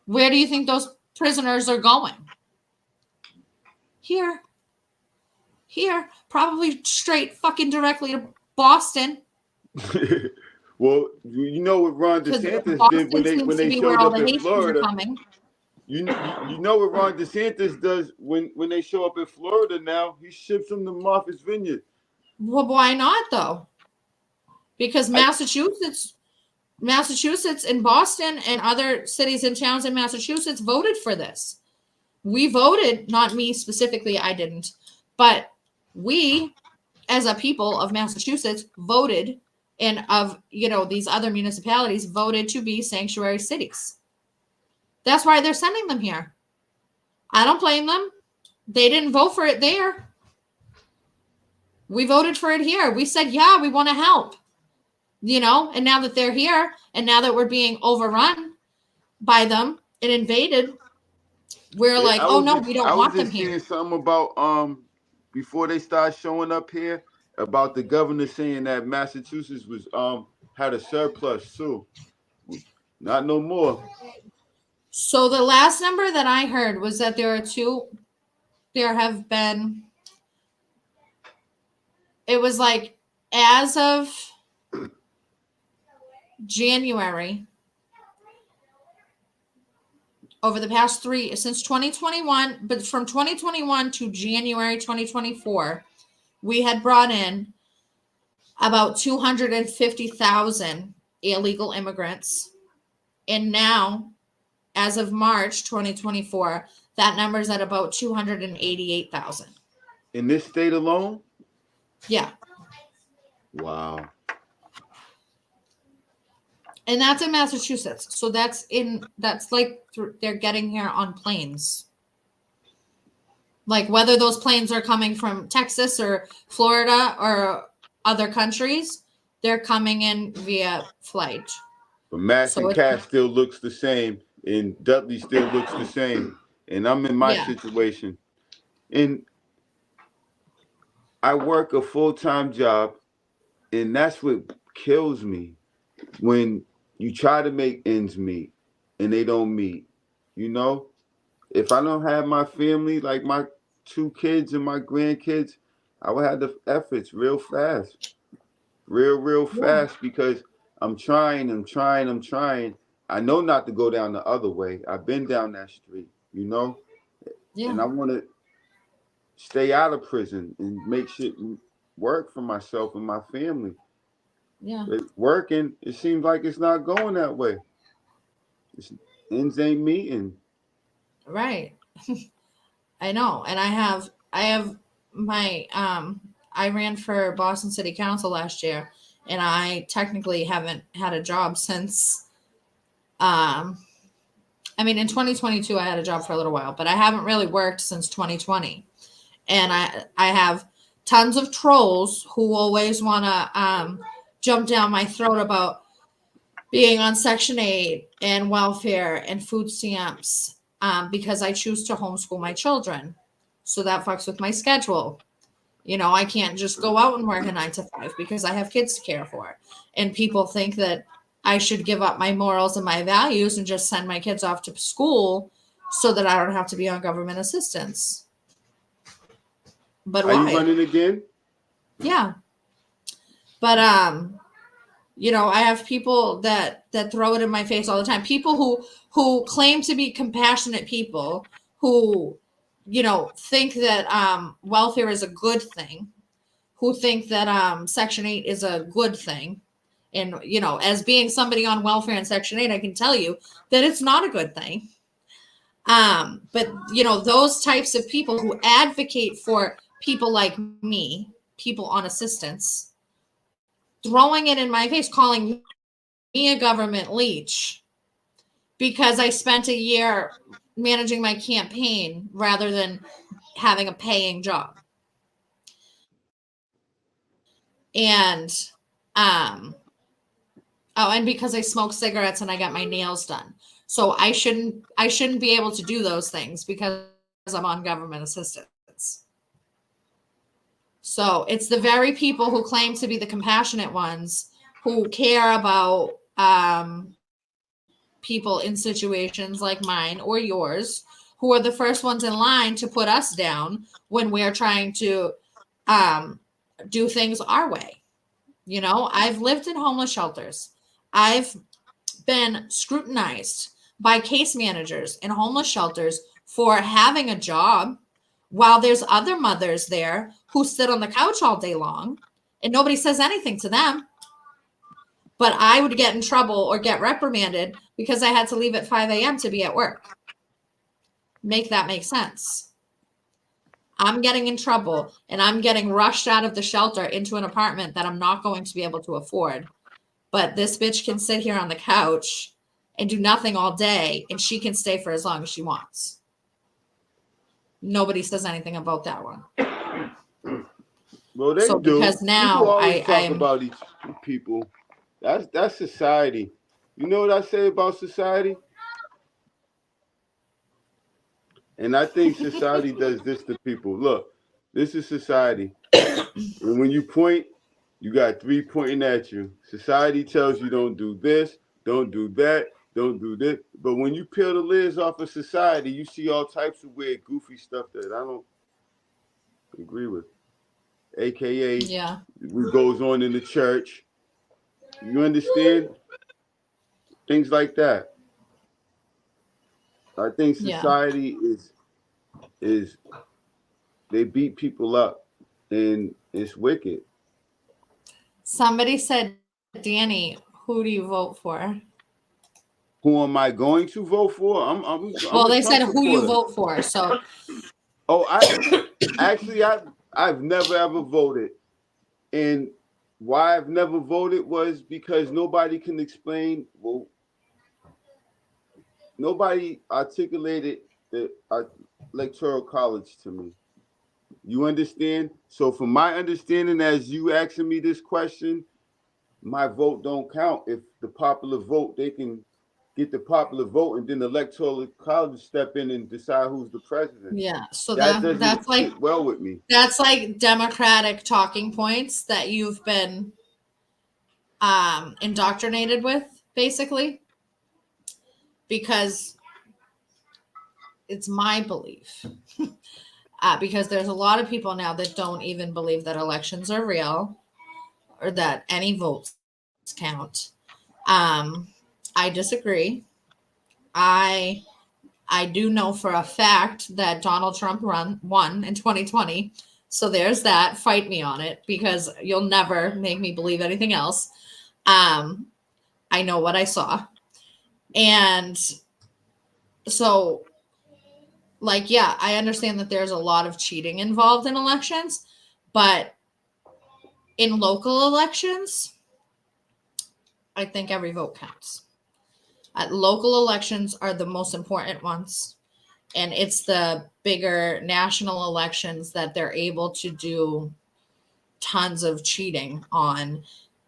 Where do you think those prisoners are going? Here, probably straight fucking directly to Boston. Well, you know what Ron Because DeSantis did Boston seems when to they be where showed all up the in Haitians are Florida. coming. You know what Ron DeSantis does when they show up in Florida now? He ships them to Martha's Vineyard. Well, why not though? Because Massachusetts and Boston and other cities and towns in Massachusetts voted for this. We voted, not me specifically, I didn't, but we, as a people of Massachusetts, voted, and of these other municipalities voted to be sanctuary cities. That's why they're sending them here. I don't blame them. They didn't vote for it there. We voted for it here. We said, yeah, we want to help. And now that they're here, and now that we're being overrun by them and invaded, we're like, oh no, we don't I was want them just here. seeing something about before they start showing up here about the governor saying that Massachusetts was had a surplus too. Not no more. So the last number that I heard was that there have been, it was like, as of January, over the past since 2021, but from 2021 to January 2024, we had brought in about 250,000 illegal immigrants. And now, as of March 2024, that number is at about 288,000. In this state alone? Yeah. Wow. And that's in Massachusetts. So that's like they're getting here on planes. Like, whether those planes are coming from Texas or Florida or other countries, they're coming in via flight. But Mass and Cass still looks the same, and Dudley still looks the same. And I'm in my situation. And I work a full-time job, and that's what kills me. When you try to make ends meet and they don't meet, if I don't have my family, like my 2 kids and my grandkids, I would have the efforts real fast, real fast, because I'm trying. I know not to go down the other way. I've been down that street, and I want to stay out of prison and make shit work for myself and my family. Yeah. It's working. It seems like it's not going that way. Ends ain't meeting. Right. I know. And I have my I ran for Boston City Council last year, and I technically haven't had a job since in 2022 I had a job for a little while, but I haven't really worked since 2020. And I have tons of trolls who always want to jump down my throat about being on Section 8 and welfare and food stamps, because I choose to homeschool my children. So that fucks with my schedule. I can't just go out and work a 9 to 5 because I have kids to care for. And people think that I should give up my morals and my values and just send my kids off to school so that I don't have to be on government assistance. But Are why? you running again? Yeah. But I have people that throw it in my face all the time. People who claim to be compassionate people who, think that welfare is a good thing, who think that Section 8 is a good thing. And, as being somebody on welfare in Section 8, I can tell you that it's not a good thing. But, those types of people who advocate for people like me, people on assistance, throwing it in my face, calling me a government leech because I spent a year managing my campaign rather than having a paying job. And, and because I smoke cigarettes and I got my nails done. So I shouldn't be able to do those things because I'm on government assistance. So it's the very people who claim to be the compassionate ones who care about people in situations like mine or yours, who are the first ones in line to put us down when we're trying to do things our way. I've lived in homeless shelters. I've been scrutinized by case managers in homeless shelters for having a job while there's other mothers there who sit on the couch all day long and nobody says anything to them. But I would get in trouble or get reprimanded because I had to leave at 5 a.m. to be at work. Make that make sense. I'm getting in trouble and I'm getting rushed out of the shelter into an apartment that I'm not going to be able to afford. But this bitch can sit here on the couch and do nothing all day and she can stay for as long as she wants. Nobody says anything about that one. Well, they do. Because now people always talk about these people. That's society. You know what I say about society? And I think society does this to people. Look, this is society. And when you point, you got three pointing at you. Society tells you don't do this, don't do that, don't do this. But when you peel the lids off of society, you see all types of weird, goofy stuff that I don't agree with. AKA, what goes on in the church. You understand? Things like that. I think society is they beat people up and it's wicked. Somebody said, Danny, who do you vote for? Who am I going to vote for? Well, they said who you vote for. So I've never ever voted. And why I've never voted was because nobody can explain, well, nobody articulated the electoral college to me. You understand? So from my understanding, as you asking me this question, my vote don't count. If the popular vote, they can get the popular vote and then the electoral college step in and decide who's the president. Yeah. So that's like sit well with me. That's like Democratic talking points that you've been indoctrinated with, basically. Because it's my belief. Because there's a lot of people now that don't even believe that elections are real or that any votes count. I disagree. I do know for a fact that Donald Trump won in 2020. So there's that. Fight me on it because you'll never make me believe anything else. I know what I saw. And so, I understand that there's a lot of cheating involved in elections, but in local elections, I think every vote counts. Local elections are the most important ones. And it's the bigger national elections that they're able to do tons of cheating on.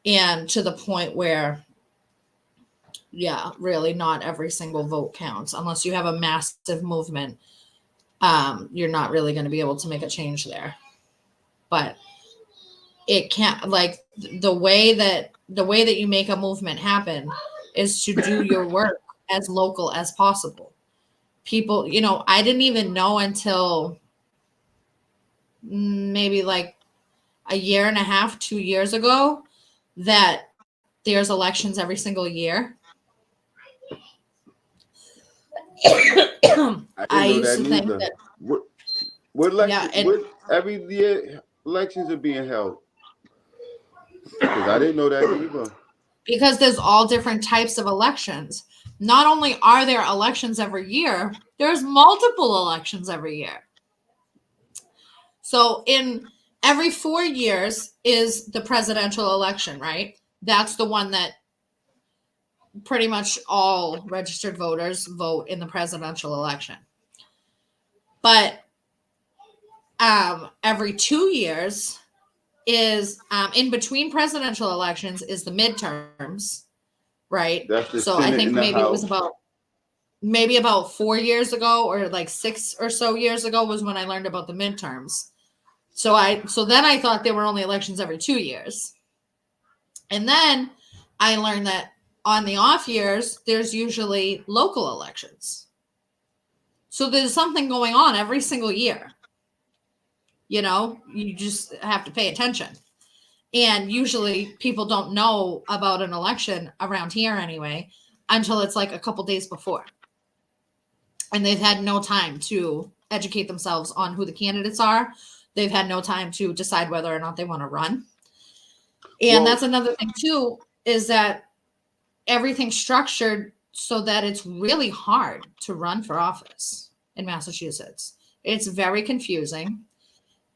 And to the point where, really not every single vote counts. Unless you have a massive movement, you're not really going to be able to make a change there. But it can't, the way that you make a movement happen is to do your work as local as possible. people, I didn't even know until maybe like a year and a half, 2 years ago, that there's elections every single year. I didn't I know used that to think neither. that, What yeah, election? and What every year elections are being held? Because I didn't know that either. because there's all different types of elections. Not only are there elections every year, there's multiple elections every year. So in every 4 years is the presidential election, right? That's the one that pretty much all registered voters vote in the presidential election. But every 2 years is in between presidential elections is the midterms, right? That's the So I Senate think and the maybe it was House. about 4 years ago, or like 6 or so years ago, was when I learned about the midterms. So then I thought there were only elections every 2 years. And then I learned that on the off years, there's usually local elections. So there's something going on every single year. You just have to pay attention. And usually people don't know about an election around here anyway until it's like a couple days before. And they've had no time to educate themselves on who the candidates are. They've had no time to decide whether or not they want to run. And Well, that's another thing too, is that everything's structured so that it's really hard to run for office in Massachusetts. It's very confusing.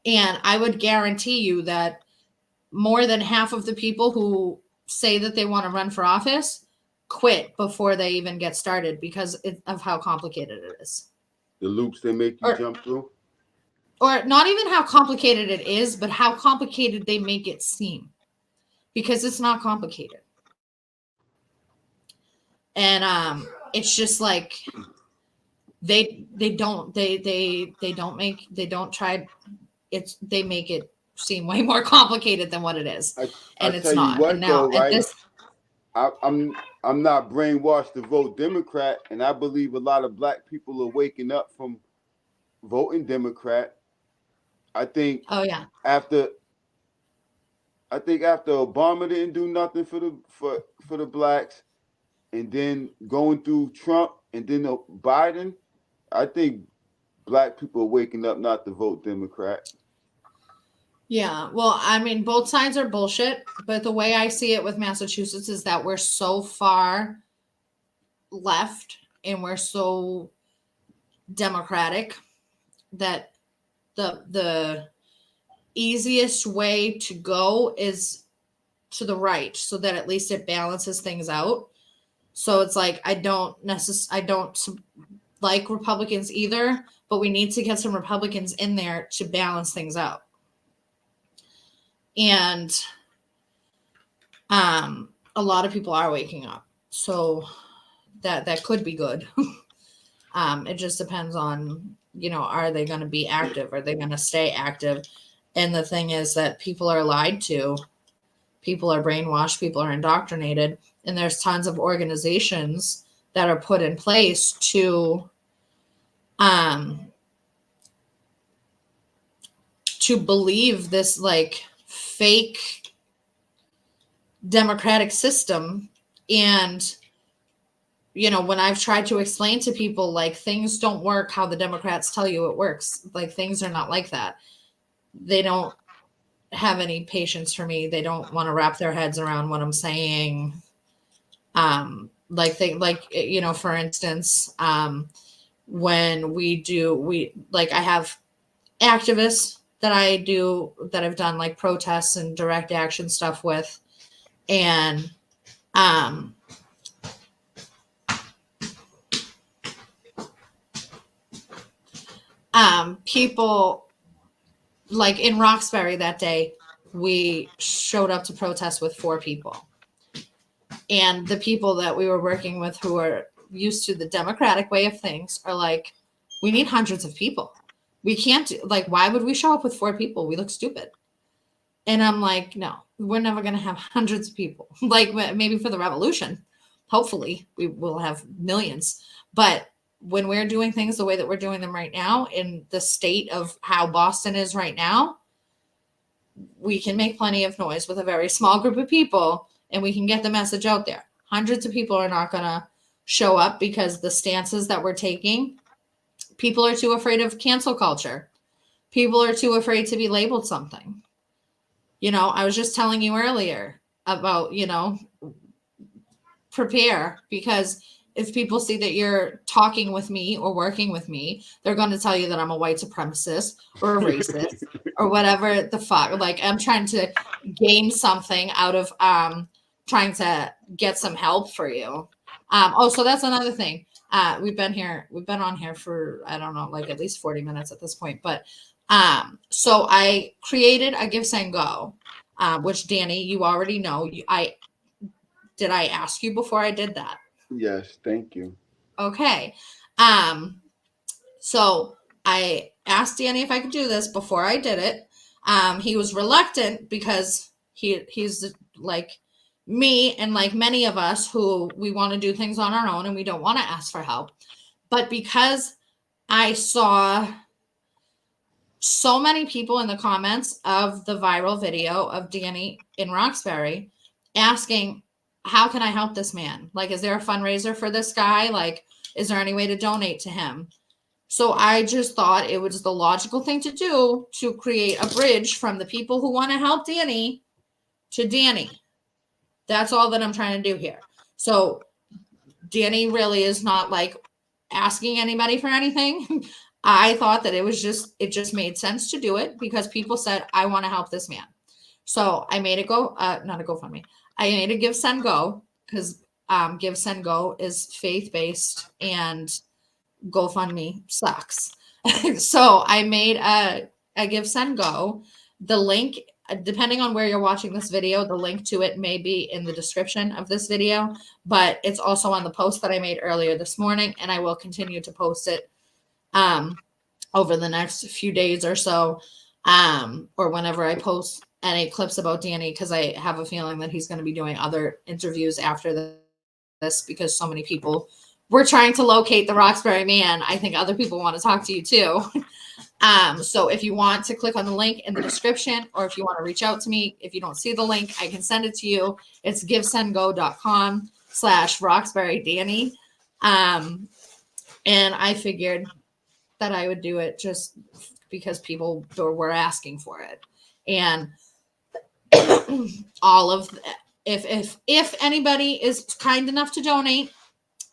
And I would guarantee you that more than half of the people who say that they want to run for office quit before they even get started because of how complicated it is. the loops they make you Or, jump through. or not even how complicated it is, but how complicated they make it seem, because it's not complicated. And it's just like they don't try. They make it seem way more complicated than what it is, I and it's tell you not. And what now though, at right? this, I'm not brainwashed to vote Democrat, and I believe a lot of black people are waking up from voting Democrat. I think oh yeah, after after Obama didn't do nothing for the blacks, and then going through Trump and then Biden, I think black people are waking up not to vote Democrat. yeah. Well, I mean, both sides are bullshit, but the way I see it with Massachusetts is that we're so far left and we're so democratic that the easiest way to go is to the right, so that at least it balances things out. So it's like I don't like Republicans either, but we need to get some Republicans in there to balance things out. And a lot of people are waking up, so that could be good. It just depends on, are they going to be active? Are they going to stay active? And the thing is that people are lied to, people are brainwashed, people are indoctrinated, and there's tons of organizations that are put in place to believe this like fake democratic system. And when I've tried to explain to people, like, things don't work how the Democrats tell you it works, like, things are not like that. They don't have any patience for me. They don't want to wrap their heads around what I'm saying. For instance, when I have activists that I've done like protests and direct action stuff with, and people, like in Roxbury that day, we showed up to protest with 4 people. And the people that we were working with, who are used to the democratic way of things, are like, we need hundreds of people. We can't why would we show up with 4 people? We look stupid. And I'm like, no, we're never going to have hundreds of people. Like, maybe for the revolution, hopefully we will have millions. But when we're doing things the way that we're doing them right now, in the state of how Boston is right now, we can make plenty of noise with a very small group of people and we can get the message out there. Hundreds of people are not going to show up because the stances that we're taking, people are too afraid of cancel culture. People are too afraid to be labeled something. I was just telling you earlier about, prepare, because if people see that you're talking with me or working with me, they're going to tell you that I'm a white supremacist or a racist or whatever the fuck. Like, I'm trying to gain something out of trying to get some help for you. So that's another thing. We've been on here for, I don't know, like at least 40 minutes at this point. But so I created a Give, Send, Go, which, Danny, you already know. Did I ask you before I did that? Yes, thank you. Okay. So I asked Danny if I could do this before I did it. He was reluctant because he's like me and like many of us who we want to do things on our own and we don't want to ask for help. But because I saw so many people in the comments of the viral video of Danny in Roxbury asking, how can I help this man? Like, is there a fundraiser for this guy? Like, is there any way to donate to him? So I just thought it was the logical thing to do to create a bridge from the people who want to help Danny to Danny. That's all that I'm trying to do here. So Danny really is not like asking anybody for anything. I thought that it just made sense to do it because people said, I want to help this man. So I made it not a GoFundMe. I made a Give, Send, Go, because Give, Send, Go is faith-based and GoFundMe sucks. So I made a Give, Send, Go. The link, depending on where you're watching this video, the link to it may be in the description of this video, but it's also on the post that I made earlier this morning, and I will continue to post it over the next few days or so, or whenever I post any clips about Danny, because I have a feeling that he's going to be doing other interviews after this because so many people were trying to locate the Roxbury man. I think other people want to talk to you too. So if you want to click on the link in the description, or if you want to reach out to me, if you don't see the link, I can send it to you. It's givesendgo.com/RoxburyDanny. And I figured that I would do it just because people were asking for it. And all of if anybody is kind enough to donate,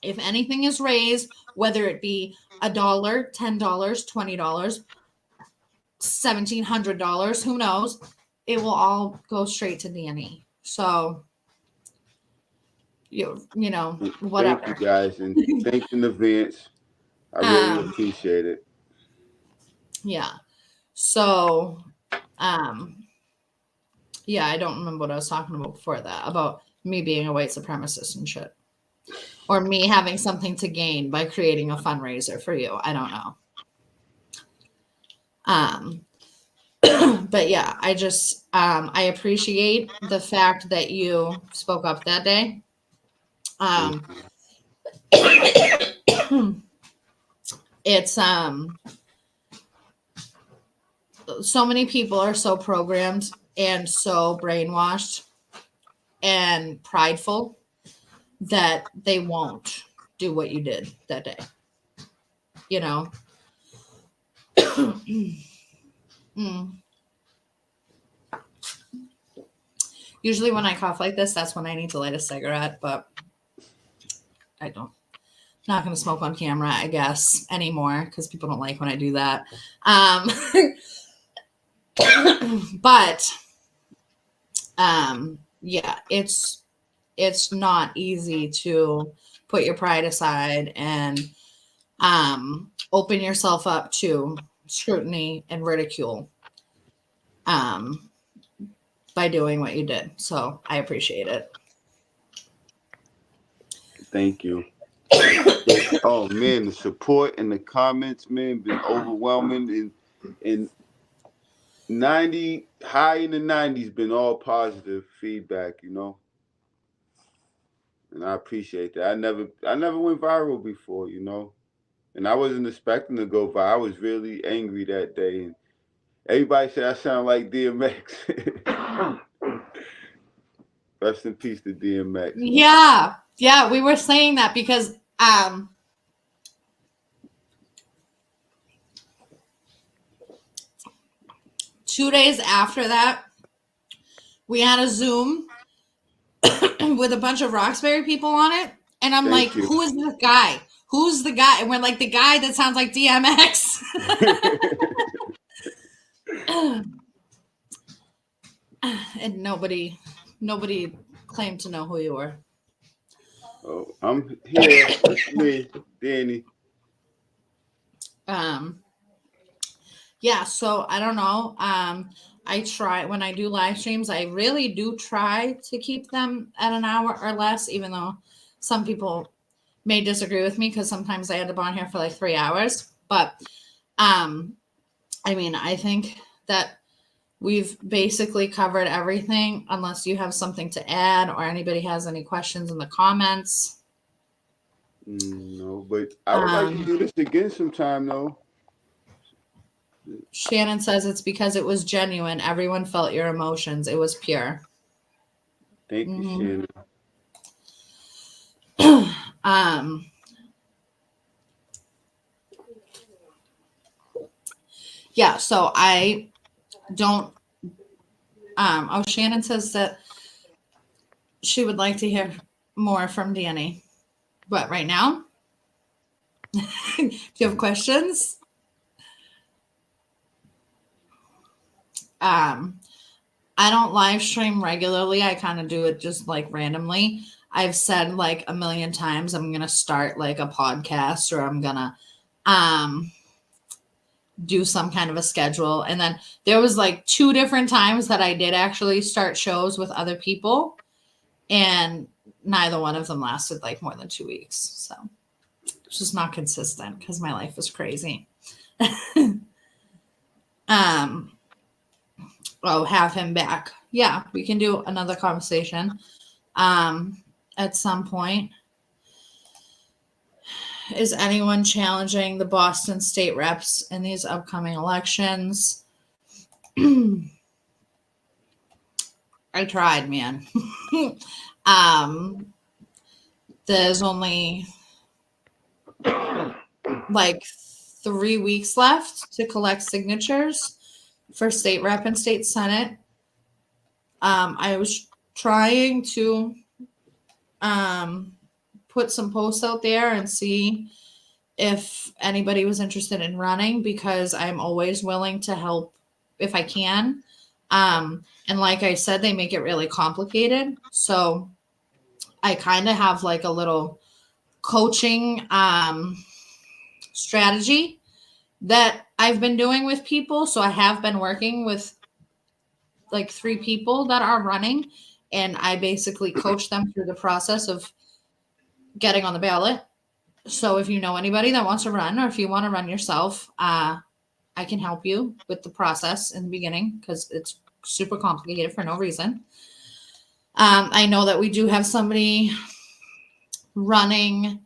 if anything is raised, whether it be $1, $10, $20, $1,700, who knows, it will all go straight to Danny. So you know, whatever. Thank you guys, and thanks in advance. I really appreciate it. Yeah. So yeah, I don't remember what I was talking about before that, about me being a white supremacist and shit. Or me having something to gain by creating a fundraiser for you. I don't know. But yeah, I just I appreciate the fact that you spoke up that day. It's so many people are so programmed and so brainwashed and prideful that they won't do what you did that day. Usually when I cough like this, that's when I need to light a cigarette, but I don't. Not going to smoke on camera, I guess, anymore, because people don't like when I do that. But yeah, it's not easy to put your pride aside and open yourself up to scrutiny and ridicule by doing what you did. So I appreciate it. Thank you. Oh man, the support and the comments, man, been overwhelming. And 90 high in the 90s been all positive feedback, and I appreciate that. I never went viral before, and I wasn't expecting to go viral. I was really angry that day, and everybody said I sound like DMX. Rest in peace to DMX. Yeah, we were saying that because 2 days after that, we had a Zoom with a bunch of Roxbury people on it. And I'm Thank like, you. who is this guy? Who's the guy? And we're like, the guy that sounds like DMX. And nobody claimed to know who you were. Oh, I'm here. It's me, Danny. Yeah, so I don't know. I try when I do live streams, I really do try to keep them at an hour or less, even though some people may disagree with me because sometimes I end up on here for like 3 hours. But I mean, I think that we've basically covered everything unless you have something to add or anybody has any questions in the comments. No, but I would like to do this again sometime, though. Shannon says it's because it was genuine. Everyone felt your emotions. It was pure. Thank you, Shannon. Yeah, so I don't Shannon says that she would like to hear more from Danny. But right now, do you have questions? I don't live stream regularly. I kind of do it just like randomly. I've said like a million times I'm gonna start like a podcast or I'm gonna do some kind of a schedule. And then there was like 2 different times that I did actually start shows with other people, and neither one of them lasted like more than 2 weeks. So it's just not consistent because my life is crazy. Have him back. Yeah, we can do another conversation at some point. Is anyone challenging the Boston state reps in these upcoming elections? I tried, man. There's only like 3 weeks left to collect signatures for state rep and state senate. I was trying to put some posts out there and see if anybody was interested in running, because I'm always willing to help if I can. And like I said, they make it really complicated. So I kind of have like a little coaching strategy that I've been doing with people. So I have been working with like 3 people that are running, and I basically coach them through the process of getting on the ballot. So if you know anybody that wants to run, or if you want to run yourself, I can help you with the process in the beginning because it's super complicated for no reason. I know that we do have somebody running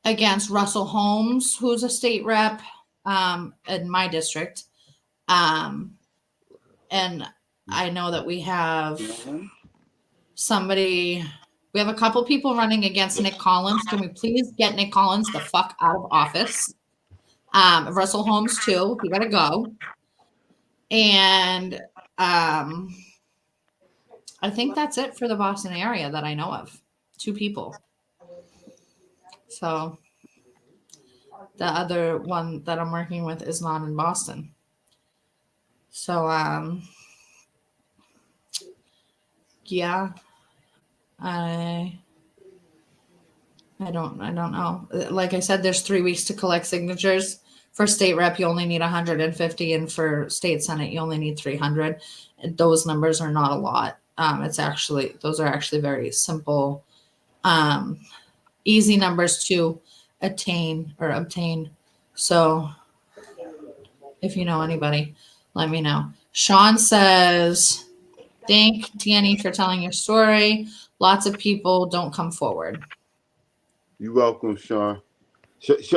against Russell Holmes, who's a state rep in my district. And I know that we have we have a couple people running against Nick Collins. Can we please get Nick Collins the fuck out of office? Russell Holmes too. He gotta go. And I think that's it for the Boston area that I know of. 2 people. So the other one that I'm working with is not in Boston. So yeah. I don't know. Like I said, there's 3 weeks to collect signatures. For state rep, you only need 150, and for state senate, you only need 300. Those numbers are not a lot. Those are actually very simple, easy numbers to obtain. So if you know anybody, let me know. Sean says, thank Danny for telling your story. Lots of people don't come forward. You're welcome, Sean.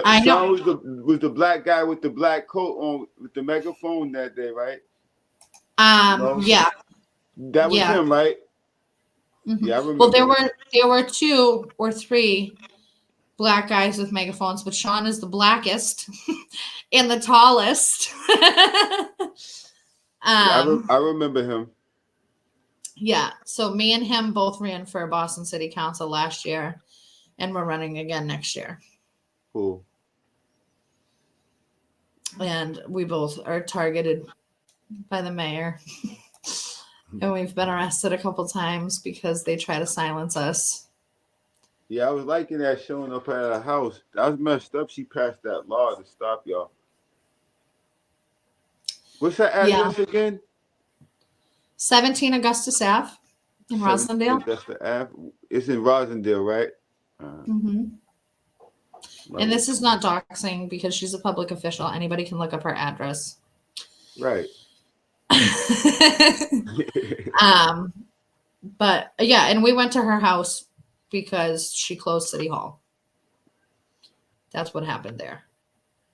I know. Sean was the black guy with the black coat on with the megaphone that day, right? No, Yeah, that was yeah. him, right? Hmm. Yeah, I Well, remember him. there were two or three black guys with megaphones, but Sean is the blackest and the tallest. Yeah, um, I remember him. yeah. So me and him both ran for Boston City Council last year, and we're running again next year. Cool. And we both are targeted by the mayor. And we've been arrested a couple times because they try to silence us. Yeah, I was liking that showing up at her house. That was messed up. She passed that law to stop y'all. What's her Yeah. address again? 17 Augustus Ave in 17. Rosendale. That's the app. It's in Rosendale, right? Hmm. And Right. this is not doxing because she's a public official. Anybody can look up her address. Right. um, but yeah, and we went to her house because she closed City Hall. That's what happened there.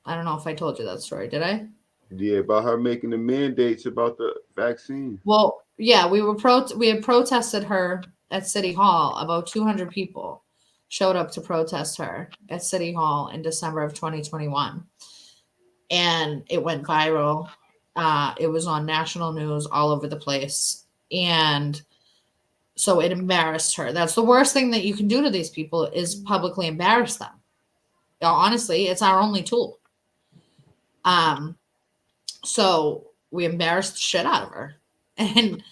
I don't know if I told you that story. Did I? Yeah, about her making the mandates about the vaccine. Well, yeah, we had protested her at City Hall. About 200 people showed up to protest her at City Hall in December of 2021, and it went viral. It was on national news all over the place, and so it embarrassed her. That's the worst thing that you can do to these people is publicly embarrass them. Honestly, it's our only tool. So we embarrassed the shit out of her. And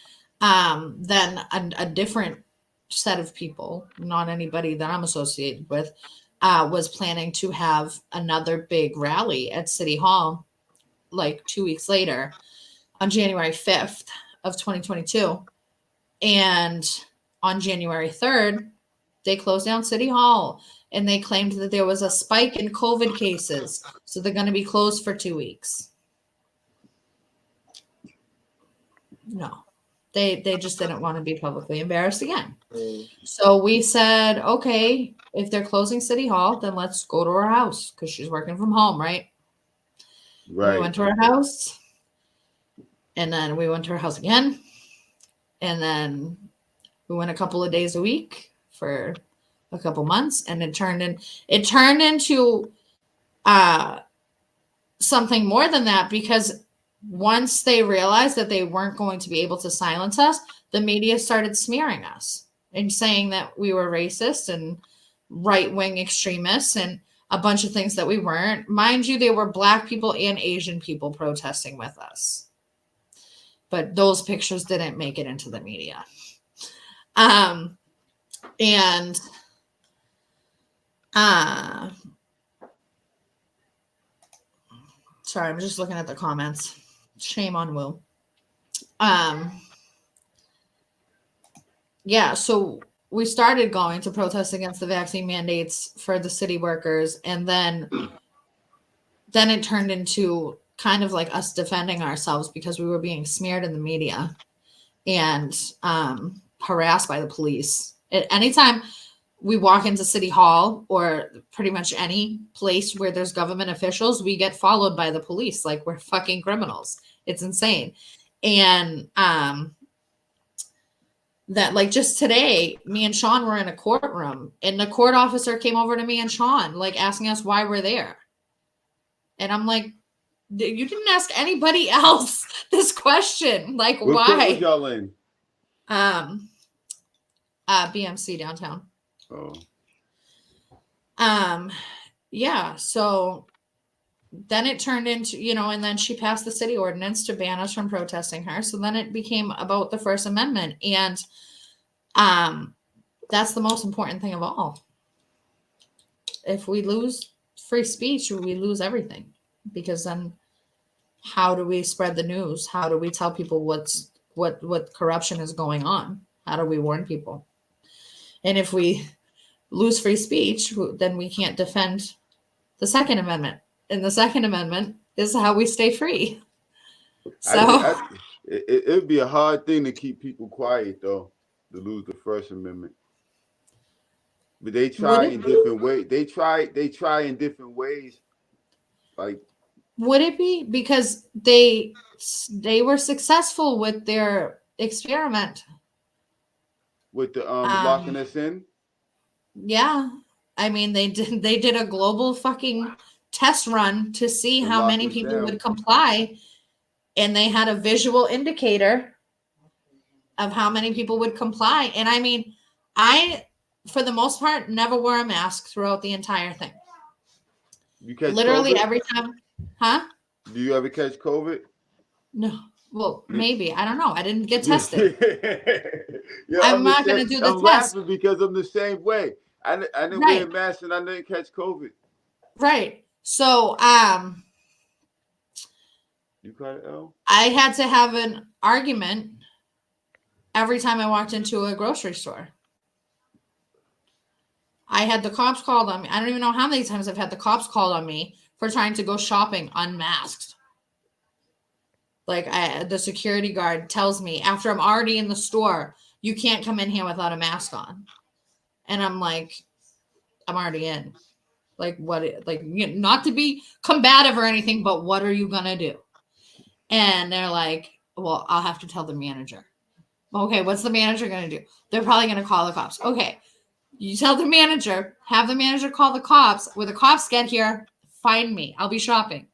then a different set of people, not anybody that I'm associated with, was planning to have another big rally at City Hall like 2 weeks later on January 5th of 2022. And on January 3rd, they closed down City Hall and they claimed that there was a spike in COVID cases. So they're going to be closed for 2 weeks. No, they just didn't want to be publicly embarrassed again. So we said, okay, if they're closing City Hall, then let's go to her house because she's working from home, right? And we Right. went to her house, and then we went to her house again, and then we went a couple of days a week for a couple months, and it turned into something more than that because once they realized that they weren't going to be able to silence us, the media started smearing us and saying that we were racist and right-wing extremists and a bunch of things that we weren't. Mind you, there were Black people and Asian people protesting with us. But those pictures didn't make it into the media. And sorry, I'm just looking at the comments. Shame on Will. Yeah, so we started going to protest against the vaccine mandates for the city workers, and then it turned into kind of like us defending ourselves because we were being smeared in the media and harassed by the police. Anytime we walk into City Hall or pretty much any place where there's government officials, we get followed by the police like we're fucking criminals. It's insane. And that like just today, me and Sean were in a courtroom and the court officer came over to me and Sean, like asking us why we're there. And I'm like, you didn't ask anybody else this question. Like, What court was why? y'all in? BMC downtown. Oh. Yeah. So then it turned into, and then she passed the city ordinance to ban us from protesting her. So then it became about the First Amendment. And that's the most important thing of all. If we lose free speech, we lose everything. Because then how do we spread the news? How do we tell people what corruption is going on? How do we warn people? And if we lose free speech, then we can't defend the Second Amendment. And the Second Amendment is how we stay free. So It'd be a hard thing to keep people quiet, though, to lose the First Amendment. But they Would try it in be? different ways. They try in different ways. Like Would it be because they were successful with their experiment? with the locking Um, us in yeah, I mean they did a global fucking test run to see to how lock many us people down. would comply, and they had a visual indicator of how many people would comply. And I mean, I for the most part never wore a mask throughout the entire thing. You catch Literally COVID? every time, huh? Do you ever catch COVID? No. Well, You, maybe. I don't know. I didn't get yeah, tested. I'm I'm the not same. going to do the I'm test. laughing because I'm the same way. I didn't wear a Right. mask and I didn't catch COVID. Right. So, You caught it, L? I had to have an argument every time I walked into a grocery store. I had the cops called on me. I don't even know how many times I've had the cops called on me for trying to go shopping unmasked. Like the security guard tells me after I'm already in the store, you can't come in here without a mask on. And I'm like, I'm already in. Like what? Like not to be combative or anything, but what are you gonna do? And they're like, well, I'll have to tell the manager. Okay, what's the manager gonna do? They're probably gonna call the cops. Okay, you tell the manager, have the manager call the cops. When the cops get here, find me. I'll be shopping.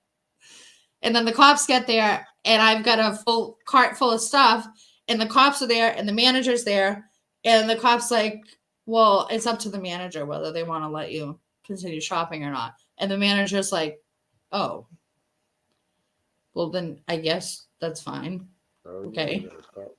And then the cops get there, and I've got a full cart full of stuff, and the cops are there, and the manager's there, and the cops like, well, it's up to the manager whether they want to let you continue shopping or not. And the manager's like, oh, well then I guess that's fine. Oh yeah, you Okay. got a cop.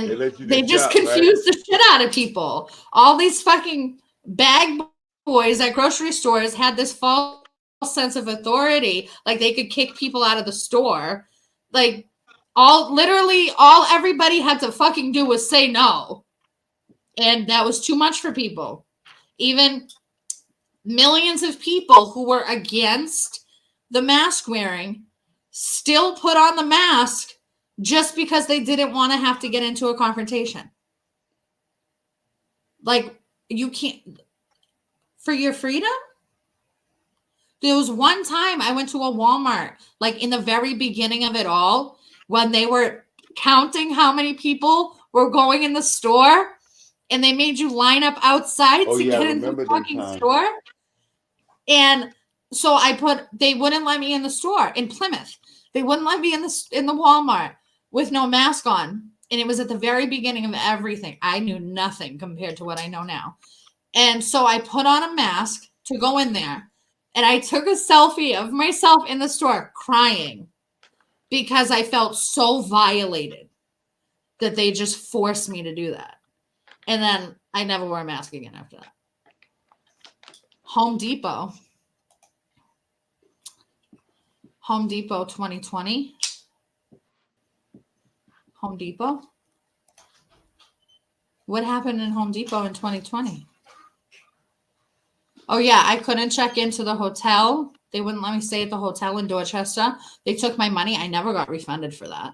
They And let you they to just shop, right? confuse the shit out of people. All these fucking bag boys at grocery stores had this false sense of authority, like they could kick people out of the store. Like all everybody had to fucking do was say no. And that was too much for people. Even millions of people who were against the mask wearing still put on the mask just because they didn't want to have to get into a confrontation. Like, you can't, for your freedom? There was one time I went to a Walmart, like in the very beginning of it all, when they were counting how many people were going in the store and they made you line up outside Oh to yeah, I get into the remember them fucking times. store. And so they wouldn't let me in the store in Plymouth. They wouldn't let me in the Walmart with no mask on. And it was at the very beginning of everything. I knew nothing compared to what I know now. And so I put on a mask to go in there. And I took a selfie of myself in the store crying because I felt so violated that they just forced me to do that. And then I never wore a mask again after that. Home Depot 2020. Home Depot. What happened in Home Depot in 2020? Oh yeah, I couldn't check into the hotel. They wouldn't let me stay at the hotel in Dorchester. They took my money. I never got refunded for that.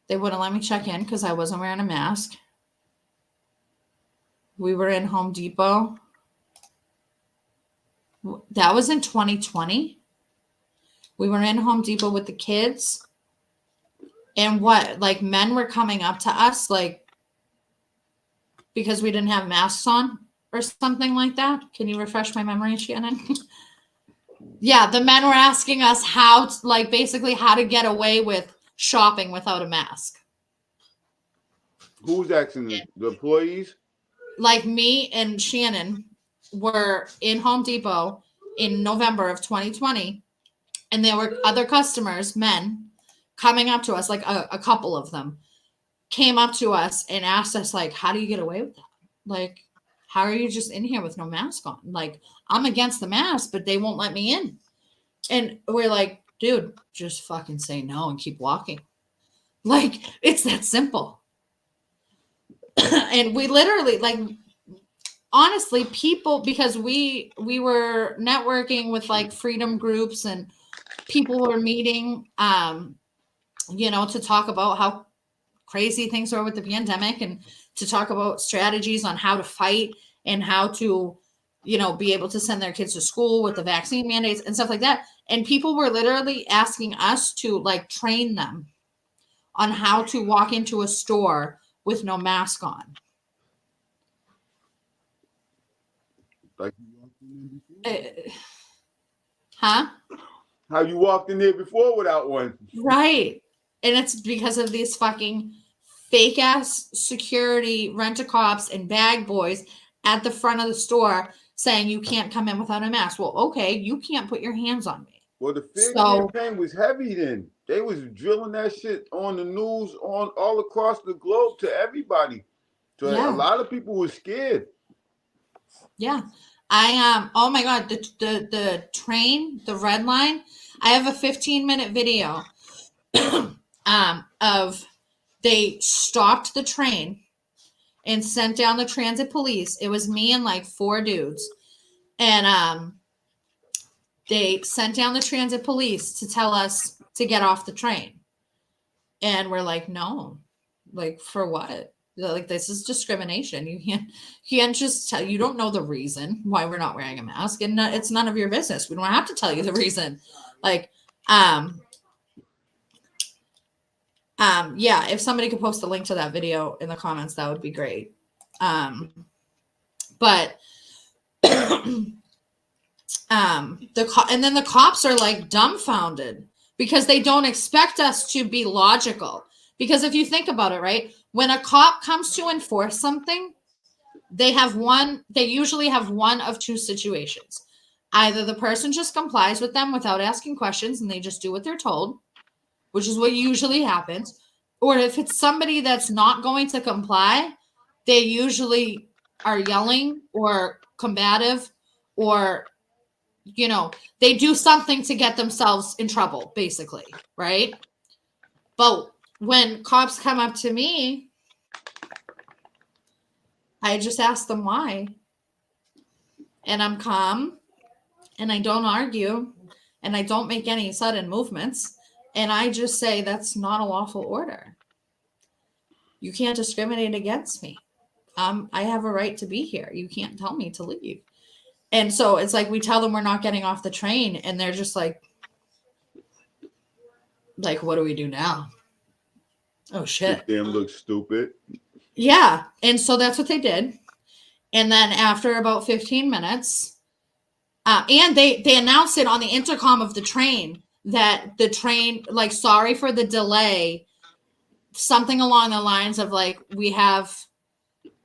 They wouldn't let me check in because I wasn't wearing a mask. We were in Home Depot. That was in 2020. We were in Home Depot with the kids. And what, like men were coming up to us, like, because we didn't have masks on or something like that. Can you refresh my memory, Shannon? Yeah, the men were asking us basically how to get away with shopping without a mask. Who's asking the employees? Like me and Shannon were in Home Depot in November of 2020, and there were other customers, men, coming up to us, like a couple of them came up to us and asked us, like, how do you get away with that? Like, how are you just in here with no mask on? Like, I'm against the mask, but they won't let me in. And we're like, dude, just fucking say no and keep walking. Like, it's that simple. And we literally, like, honestly, people, because we were networking with like freedom groups and people were meeting, to talk about how crazy things are with the pandemic and to talk about strategies on how to fight and how to, be able to send their kids to school with the vaccine mandates and stuff like that. And people were literally asking us to like train them on how to walk into a store with no mask on. Like huh? How you walked in there before without one. Right. And it's because of these fucking fake ass security rent-a-cops and bag boys at the front of the store saying you can't come in without a mask. Well, okay, you can't put your hands on me. Well, the fear campaign was heavy then. They was drilling that shit on the news on all across the globe to everybody. So a lot of people were scared. Yeah. Oh my God, the train, the red line, I have a 15-minute video of they stopped the train and sent down the transit police. It was me and like 4 dudes. And they sent down the transit police to tell us to get off the train. And we're like, no, like for what? Like, this is discrimination. You can't just tell, you don't know the reason why we're not wearing a mask, and it's none of your business. We don't have to tell you the reason. Like, yeah, if somebody could post a link to that video in the comments, that would be great. But and then the cops are like dumbfounded because they don't expect us to be logical. Because if you think about it, right, when a cop comes to enforce something, they usually have one of 2 situations. Either the person just complies with them without asking questions and they just do what they're told, which is what usually happens. Or if it's somebody that's not going to comply, they usually are yelling or combative, or they do something to get themselves in trouble, basically, right? But when cops come up to me, I just ask them why. And I'm calm, and I don't argue, and I don't make any sudden movements. And I just say, that's not a lawful order. You can't discriminate against me. I have a right to be here. You can't tell me to leave. And so it's like we tell them we're not getting off the train, and they're just like, what do we do now? Oh, shit. Them look stupid. Yeah. And so that's what they did. And then after about 15 minutes, and they announced it on the intercom of the train that the train, like, sorry for the delay, something along the lines of like, we have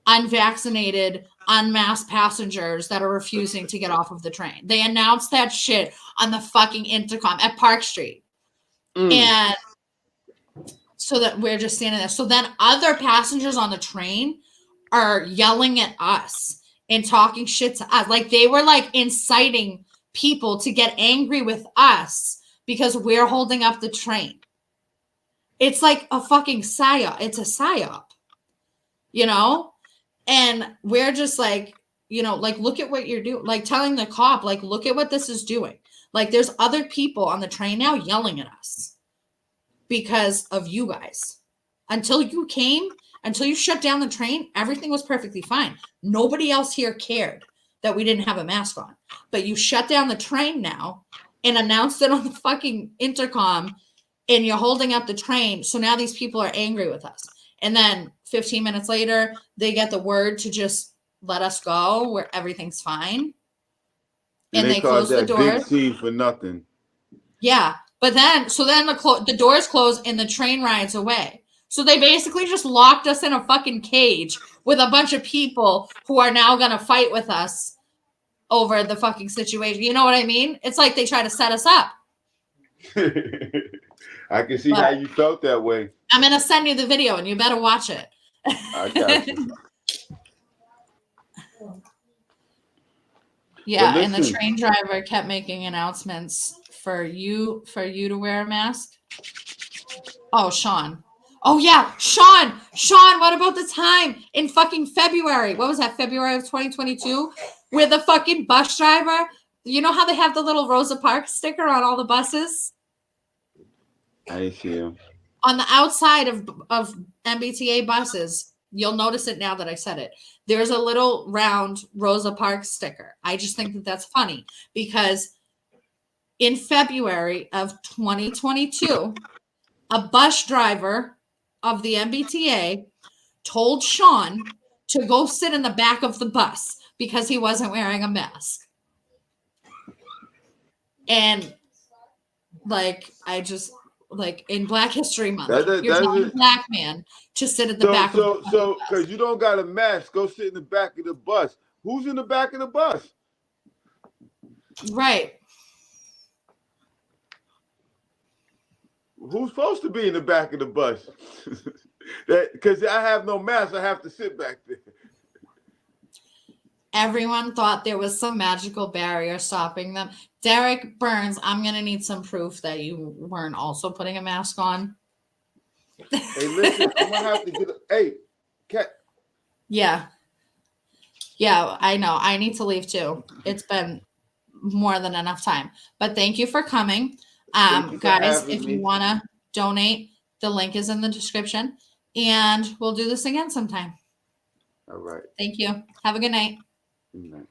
unvaccinated, unmasked passengers that are refusing to get off of the train. They announced that shit on the fucking intercom at Park Street. And so that we're just standing there. So then other passengers on the train are yelling at us and talking shit to us. Like, they were like inciting people to get angry with us because we're holding up the train. It's like a fucking psyop. It's a psyop, And we're just like, like, look at what you're doing. Like, telling the cop, like, look at what this is doing. Like, there's other people on the train now yelling at us because of you guys. Until you shut down the train, everything was perfectly fine. Nobody else here cared that we didn't have a mask on. But you shut down the train now and announced it on the fucking intercom, and you're holding up the train. So now these people are angry with us. And then 15 minutes later, they get the word to just let us go, where everything's fine. And they close the doors. Big scene for nothing. Yeah. But then the doors close and the train rides away. So they basically just locked us in a fucking cage with a bunch of people who are now going to fight with us over the fucking situation. You know what I mean? It's like they try to set us up. I can see how you felt that way. I'm going to send you the video and you better watch it. I got you. Yeah, and the train driver kept making announcements for you to wear a mask. Oh, Sean. Oh, yeah, Sean, what about the time in fucking February? What was that, February of 2022? Where the fucking bus driver, you know how they have the little Rosa Parks sticker on all the buses? I see him. On the outside of MBTA buses, you'll notice it now that I said it. There's a little round Rosa Parks sticker. I just think that that's funny because in February of 2022, a bus driver of the MBTA told Sean to go sit in the back of the bus because he wasn't wearing a mask. And like, I just like in Black History Month, you're telling a black man to sit at the back of the bus. So, because you don't got a mask, go sit in the back of the bus. Who's in the back of the bus? Right. Who's supposed to be in the back of the bus? Because I have no mask, I have to sit back there. Everyone thought there was some magical barrier stopping them. Derek Burns, I'm going to need some proof that you weren't also putting a mask on. Hey, listen, I'm going to have to get hey, Cat. Yeah. Yeah, I know. I need to leave too. It's been more than enough time. But thank you for coming. Guys, if you want to donate, the link is in the description. And we'll do this again sometime. All right. Thank you. Have a good night. Good night.